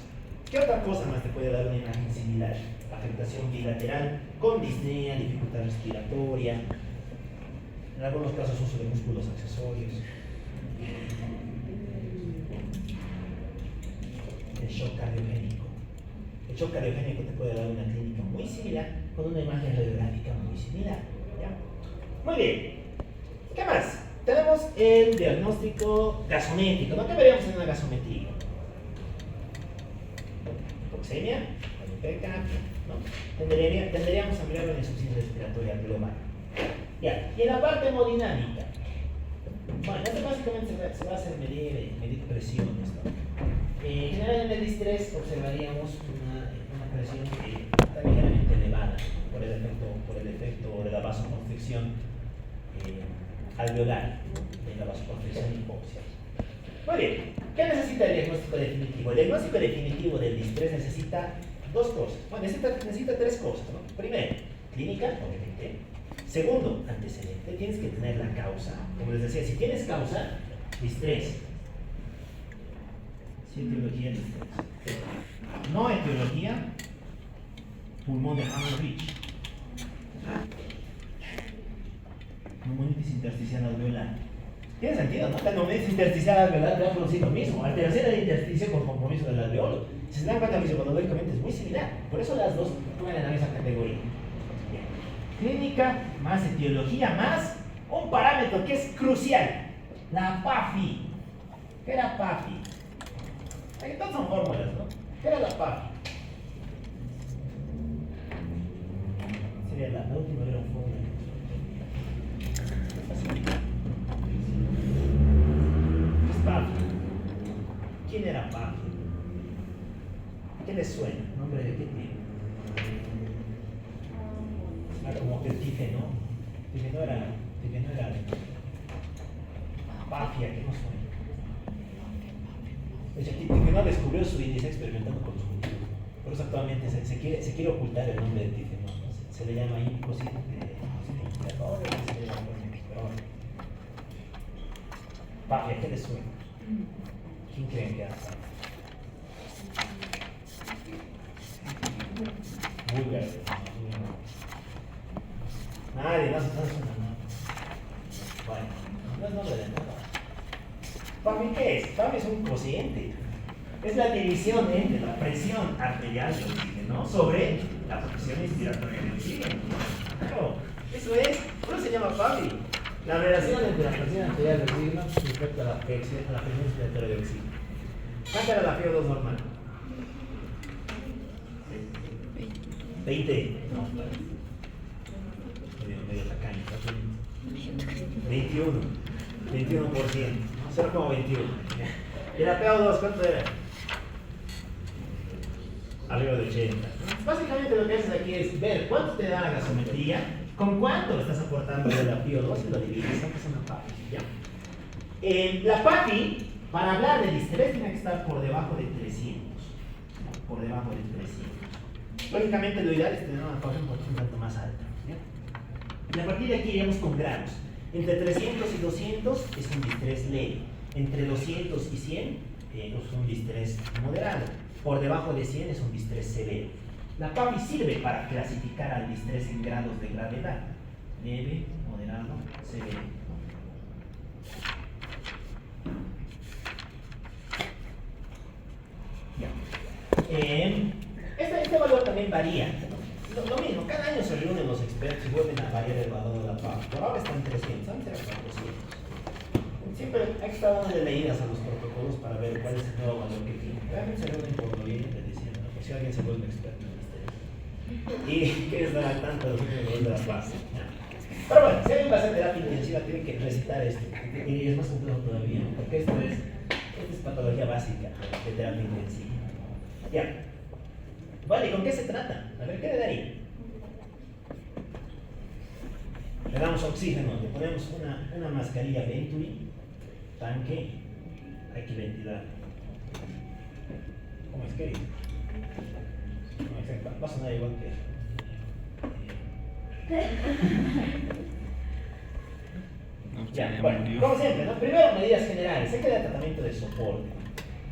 Speaker 1: ¿Qué otra cosa más te puede dar una imagen similar? Afectación bilateral con disnea, dificultad respiratoria, en algunos casos uso de músculos accesorios. El shock cardiogénico. El shock cardiogénico te puede dar una clínica muy similar con una imagen radiográfica muy similar, ¿ya? Muy bien. ¿Qué más? Tenemos el diagnóstico gasométrico. ¿No? ¿Qué veríamos en una gasometría? Hipoxemia, hipoteca, ¿no? Tendríamos a mirar la insuficiencia respiratoria global. Ya. Y en la parte hemodinámica, bueno, esto básicamente se va a hacer medir presiones, ¿no? En general en el distrés observaríamos una presión que está ligeramente elevada por el efecto de la vasoconstricción alveolar, de la vasoconstricción hipóxia. Muy bien, ¿qué necesita el diagnóstico definitivo? El diagnóstico definitivo del distrés necesita dos cosas. Bueno, necesita tres cosas, ¿no? Primero, clínica, obviamente. Segundo, antecedente. Tienes que tener la causa. Como les decía, si tienes causa, distrés. Sí, etiología de distrés. No etiología, pulmón de Hammer-Rich. Pneumonitis intersticial alveolar. Tiene sentido, ¿no? La pneumonitis intersticial alveolar va a producir lo mismo. Alteración del intersticio con compromiso del alveolo. Si se dan cuenta, fisiopatológicamente es muy similar. Por eso las dos ponen en la misma categoría. Clínica más etiología más un parámetro que es crucial, la PAFI. ¿Qué era PAFI? Aquí todas son fórmulas, ¿no? ¿Qué era la PAFI? Sería la última, era un fórmula. ¿Qué es PAFI? ¿Quién era PAFI? ¿Qué les suena? ¿Nombre de qué tiene? Como que el tifeno era Pafia, que no suena. De hecho, Tifeno descubrió su índice experimentando con los judíos. Por eso actualmente se quiere ocultar el nombre del tifeno. Se le llama índice Pafia, ¿qué le suena? ¿Quién creen que era Pafia? Búlgaro. Nadie, no suena nada. Bueno, no es nombre de nada. PAFI, ¿qué es? PAFI es un cociente. Es la división entre la presión arterial de oxígeno sobre la presión inspiratoria de oxígeno. Claro, eso es. ¿Cómo se llama PAFI? La relación entre la presión arterial de oxígeno respecto a la presión inspiratoria de oxígeno. ¿Cuánto era la FiO2 normal? 20. No, medio tacaño. 21. 21%. 0,21. ¿Y la PO2 cuánto era? Arriba de 80. Básicamente lo que haces aquí es ver cuánto te da la gasometría, con cuánto estás aportando de la PO2 y lo divides, aunque es una PAFI, ¿ya? La PAFI, para hablar de distrés, tiene que estar por debajo de 300. Por debajo de 300. Lógicamente lo ideal es tener una PAFI un tanto más alta, ¿ya? Y a partir de aquí iremos con grados. Entre 300 y 200 es un distrés leve. Entre 200 y 100 es un distrés moderado. Por debajo de 100 es un distrés severo. La PAFI sirve para clasificar al distrés en grados de gravedad. Leve, moderado, severo. Ya. Este valor también varía. lo mismo, cada año se reúnen los expertos y vuelven a variar el valor de la PAC. Por ahora están 300, antes era 400. Siempre hay que estar dándole leídas a los protocolos para ver cuál es el nuevo valor que tiene. Realmente se reúnen por noviembre, diciembre, por si alguien se vuelve experto en este tema. Y quiere estar al tanto de los últimos valores de la PAC. Pero bueno, si alguien va a hacer terapia intensiva, tiene que recitar esto. Y es más complejo todavía, ¿no? Porque esta es patología básica de terapia intensiva. Ya. Vale, ¿con qué se trata? A ver, ¿qué le daría? Le damos oxígeno, le ponemos una mascarilla Venturi, tanque, hay que ventilar. ¿Cómo es que dice? Va a sonar igual que ya, bueno, como siempre, ¿no? Primero medidas generales, se queda tratamiento de soporte.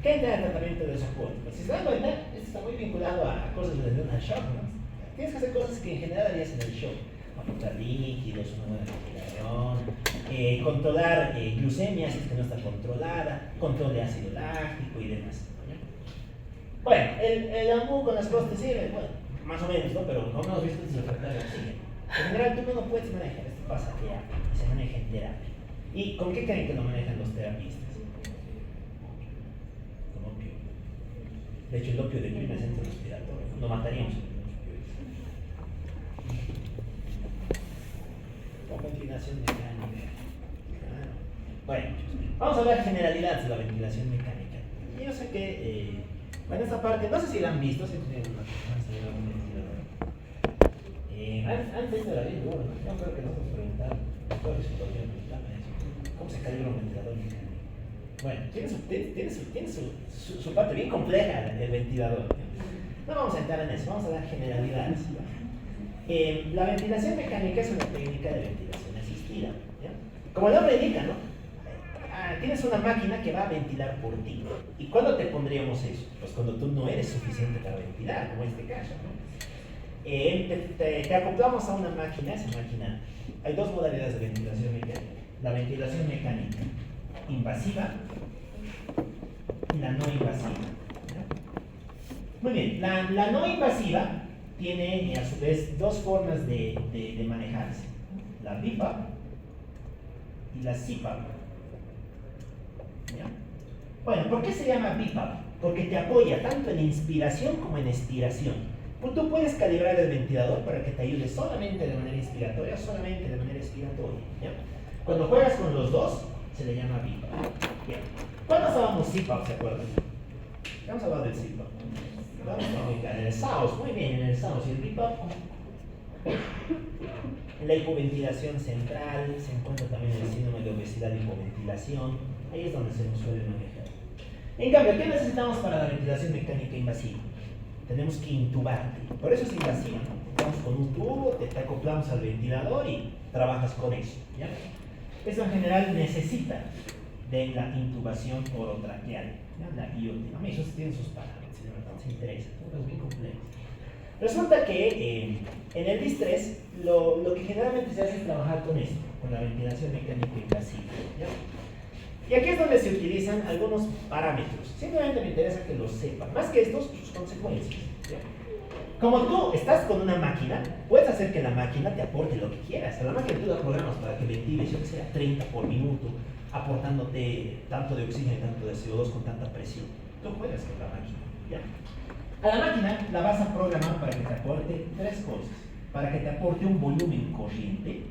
Speaker 1: ¿Qué entra en tratamiento de soporte? Pues si se dan cuenta, esto está muy vinculado a cosas relacionadas al shock, ¿no? Tienes que hacer cosas que en general harías en el shock. Aportar líquidos, una buena respiración, controlar glucemia si es que no está controlada, control de ácido láctico y demás. ¿No? Bueno, el AMBU con las costes sirve, bueno, más o menos, ¿no? Pero como hemos visto, es el factor de oxígeno. En general, tú no puedes manejar, esto pasa terapia, se maneja en terapia. ¿Y con qué creen que lo manejan los terapistas? Con opio. De hecho, el opio deprime el centro respiratorio. Lo mataríamos con los opioides. Con ventilación mecánica. Claro. Bueno, vamos a hablar generalidades de la ventilación mecánica. Y yo sé que, bueno, esta parte, no sé si la han visto, si tienen un ventilador. Antes de la vida, bueno, yo creo que nosotros preguntaron, ¿cómo se calibra un ventilador mecánico? Bueno, tiene su parte bien compleja el ventilador. No vamos a entrar en eso, vamos a dar generalidades. La ventilación mecánica es una técnica de ventilación asistida. ¿Ya? Como el nombre indica, ¿no? Tienes una máquina que va a ventilar por ti. ¿Y cuándo te pondríamos eso? Pues cuando tú no eres suficiente para ventilar, como en este caso, ¿no? Te acoplamos a una máquina, esa máquina. Hay dos modalidades de ventilación mecánica: la ventilación mecánica invasiva y la no invasiva. Muy bien, la no invasiva tiene a su vez dos formas de manejarse: la BiPAP y la CPAP. ¿Ya? Bueno, ¿por qué se llama BiPAP? Porque te apoya tanto en inspiración como en expiración. Tú puedes calibrar el ventilador para que te ayude solamente de manera inspiratoria o solamente de manera expiratoria. ¿Ya? Cuando juegas con los dos, se le llama BiPAP. Bien. ¿Cuándo usábamos CPAP, se acuerdan? Vamos a hablar del CPAP. Vamos a ubicar en el SAOS, muy bien, en el SAOS y el BiPAP. En la hipoventilación central se encuentra también el síndrome de obesidad y hipoventilación. Ahí es donde se nos suele manejar. En cambio, ¿qué necesitamos para la ventilación mecánica invasiva? Tenemos que intubarte, por eso es invasiva, ¿no? Vamos con un tubo, te acoplamos al ventilador y trabajas con eso, ¿ya? Eso en general necesita de la intubación orotraqueal, ¿ya? La IOT. A mí eso tiene sus parámetros, si de verdad se interesa, todo es bien complejo. Resulta que en el DIS-3 lo que generalmente se hace es trabajar con esto, con la ventilación mecánica invasiva, ¿ya? Y aquí es donde se utilizan algunos parámetros. Simplemente me interesa que los sepan. Más que estos, sus consecuencias. ¿Ya? Como tú estás con una máquina, puedes hacer que la máquina te aporte lo que quieras. A la máquina tú la programas para que ventiles, yo que sea 30 por minuto, aportándote tanto de oxígeno y tanto de CO2 con tanta presión. Tú juegas con la máquina. ¿Ya? A la máquina la vas a programar para que te aporte tres cosas. Para que te aporte un volumen corriente.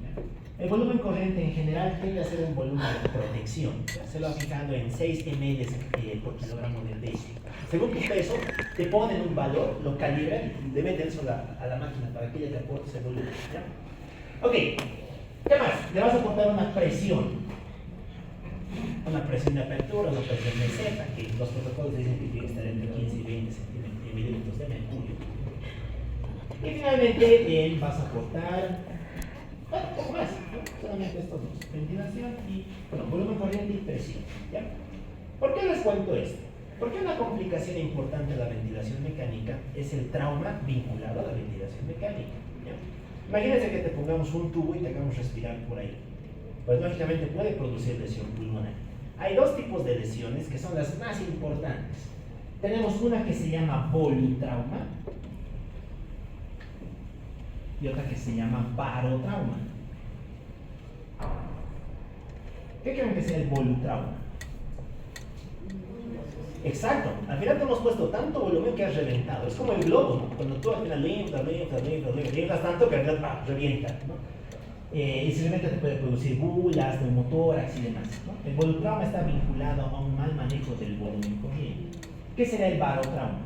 Speaker 1: ¿Ya? El volumen corriente en general tiende a ser un volumen de protección. Se lo va fijando en 6 ml por kilogramo de peso. Según tu peso, te ponen un valor, lo calibran y le meten eso a la máquina para que ella te aporte ese volumen. ¿Ya? Ok, ¿qué más? Le vas a aportar una presión. Una presión de apertura, una presión de zeta, que los protocolos dicen que tiene que estar entre 15 y 20 milímetros de mercurio. Y finalmente vas a aportar un poco más, ¿no? Solamente estos dos: ventilación y, bueno, volumen corriente y presión. ¿Ya? ¿Por qué les cuento esto? Porque una complicación importante de la ventilación mecánica es el trauma vinculado a la ventilación mecánica. ¿Ya? Imagínense que te pongamos un tubo y te hagamos respirar por ahí. Pues lógicamente puede producir lesión pulmonar. Hay dos tipos de lesiones que son las más importantes. Tenemos una que se llama politrauma y otra que se llama barotrauma. ¿Qué creen que sea el volutrauma? Exacto, al final te hemos puesto tanto volumen que has reventado. Es como el globo, ¿no? Cuando tú al final inflas tanto que revienta, ¿no? Y simplemente te puede producir bulas, neumotórax y demás, ¿no? El volutrauma está vinculado a un mal manejo del volumen corriente. ¿Qué será el barotrauma?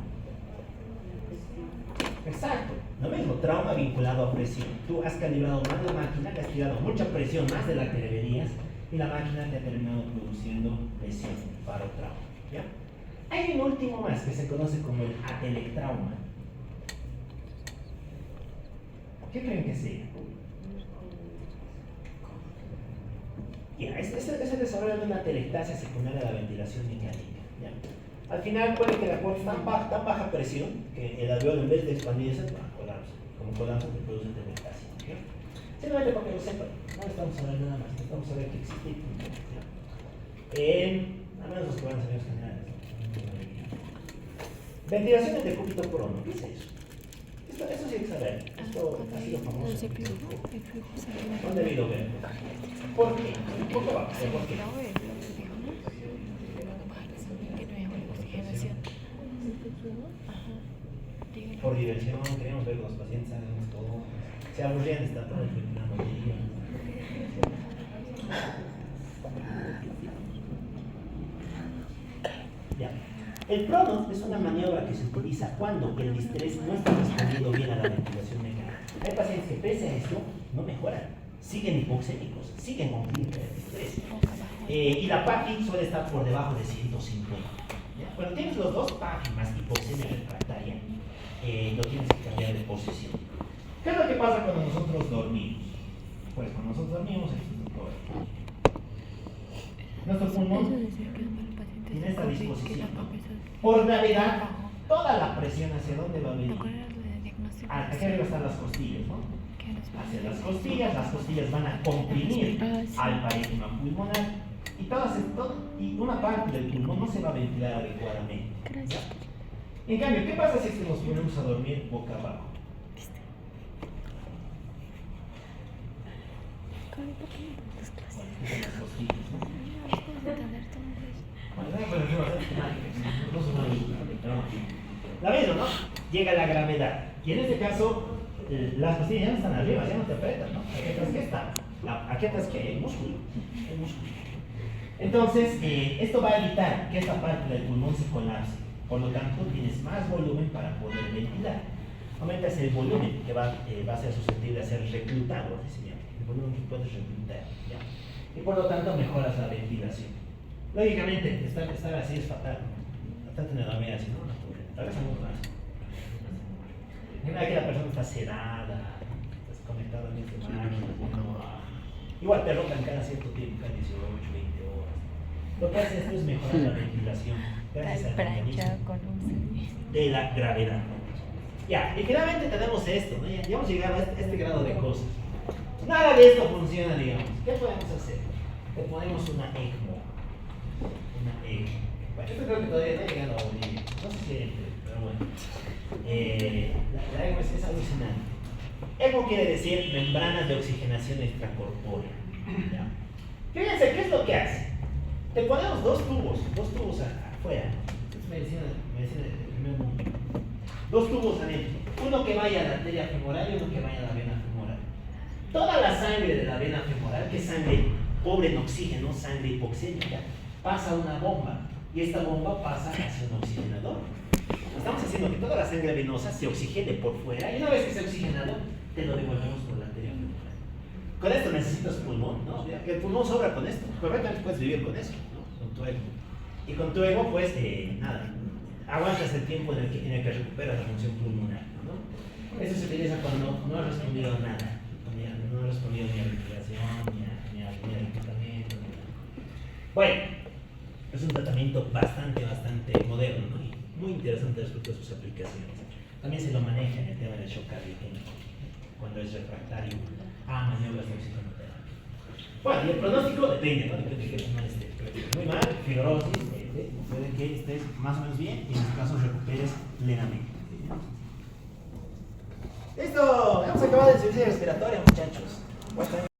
Speaker 1: Exacto, lo mismo, trauma vinculado a presión. Tú has calibrado mal la máquina, le has tirado mucha presión, más de la que deberías, y la máquina te ha terminado produciendo presión, barotrauma, ¿ya? Hay un último más que se conoce como el atelectrauma. ¿Qué creen que sea? Ya, es el desarrollo de una atelectasia secundaria a la ventilación mecánica, ¿ya? Al final puede que la cuota tan baja presión que el alveolo en vez de expandirse colapsa. Como colapsa te produce atelectasia, ¿ya? Simplemente para que lo sepan, no estamos hablando nada más, estamos hablando que existe, ¿ya? Al menos los que van a ser generales. Ventilaciones de cúbito por hombro, ¿qué es eso? Eso sí hay que saber. Esto ha sido famoso. ¿Dónde he debido ver? ¿Por qué? ¿Por qué va? ¿Por qué? Por diversión, queremos ver que los pacientes hagan todo. Se aburrían de estar todo el tiempo en la rodilla. Ya. El prono es una maniobra que se utiliza cuando el distrés no está respondiendo bien a la ventilación mecánica. Hay pacientes que pese a esto no mejoran, siguen hipoxémicos, siguen con clínica de distrés. Y la PAFI suele estar por debajo de 150. ¿Ya? Cuando tienes los dos, PAFI más hipoxemia refractaria, lo tienes que cambiar de posición. ¿Qué es lo que pasa cuando nosotros dormimos? Pues cuando nosotros dormimos, nuestro pulmón tiene esta disposición, ¿no? Por gravedad, toda la presión hacia dónde va a venir. Aquí arriba están las costillas, ¿no? Hacia las costillas van a comprimir al parénquima pulmonar y una parte del pulmón no se va a ventilar adecuadamente. ¿Ya? En cambio, ¿qué pasa si nos ponemos a dormir boca abajo? Las costillas, ¿no? La misma, ¿no? Llega la gravedad. Y en este caso, las costillas ya no están arriba, ya no te apretan, ¿no? Aquí atrás, ¿qué está? Aquí atrás, ¿qué hay? El músculo. El músculo. Entonces, esto va a evitar que esta parte del pulmón se colapse. Por lo tanto, tienes más volumen para poder ventilar. Aumentas el volumen que va a ser susceptible a ser reclutado, así se llama. El volumen que puedes reclutar, ¿ya? Y por lo tanto, mejoras la ventilación. Lógicamente, estar así es fatal. Estar teniendo dormir así, no, tal vez muy más. Mira que la persona está sedada, desconectada en este máquina. Igual te rotan cada cierto tiempo, cada 18, 20 horas. Lo que hace esto es mejorar la ventilación gracias al mecanismo de la gravedad. Ya, y finalmente tenemos esto, ¿no? Ya hemos llegado a este grado de cosas. Nada de esto funciona, digamos. ¿Qué podemos hacer? Le ponemos una ECMO. Bueno, yo creo que todavía no he llegado a Bolivia. No sé si pero bueno. La ECMO es alucinante. ECMO quiere decir membranas de oxigenación extracorpórea. ¿Ya? Fíjense, ¿qué es lo que hace? Te ponemos dos tubos afuera. Es medicina del primer mundo. Dos tubos adentro. Uno que vaya a la arteria femoral y uno que vaya a la vena femoral. Toda la sangre de la vena femoral, que es sangre pobre en oxígeno, sangre hipoxémica, pasa a una bomba. Y esta bomba pasa hacia un oxigenador. Estamos haciendo que toda la sangre venosa se oxigene por fuera y una vez que se ha oxigenado, te lo devolvemos por la arteria femoral. Con esto necesitas pulmón, ¿no? El pulmón sobra con esto. Correctamente puedes vivir con eso, ¿no? Con tu ECMO. Y con tu ECMO, pues, nada. Aguantas el tiempo en el que recuperas la función pulmonar, ¿no? Eso se utiliza cuando no has respondido a nada. No has respondido ni a respiración, ni a reclutamiento, ni nada. Bueno, es un tratamiento bastante moderno, ¿no? Y muy interesante respecto a sus aplicaciones. También se lo maneja en el tema del shock cardiogénico, cuando es refractario a maniobras de oxigenoterapia. Bueno, y el pronóstico depende, ¿no? Depende de que mal esté. Muy mal, fibrosis, puede que estés más o menos bien y en este caso recuperes plenamente. ¡Listo! Hemos acabado. hablado de insuficiencia respiratoria,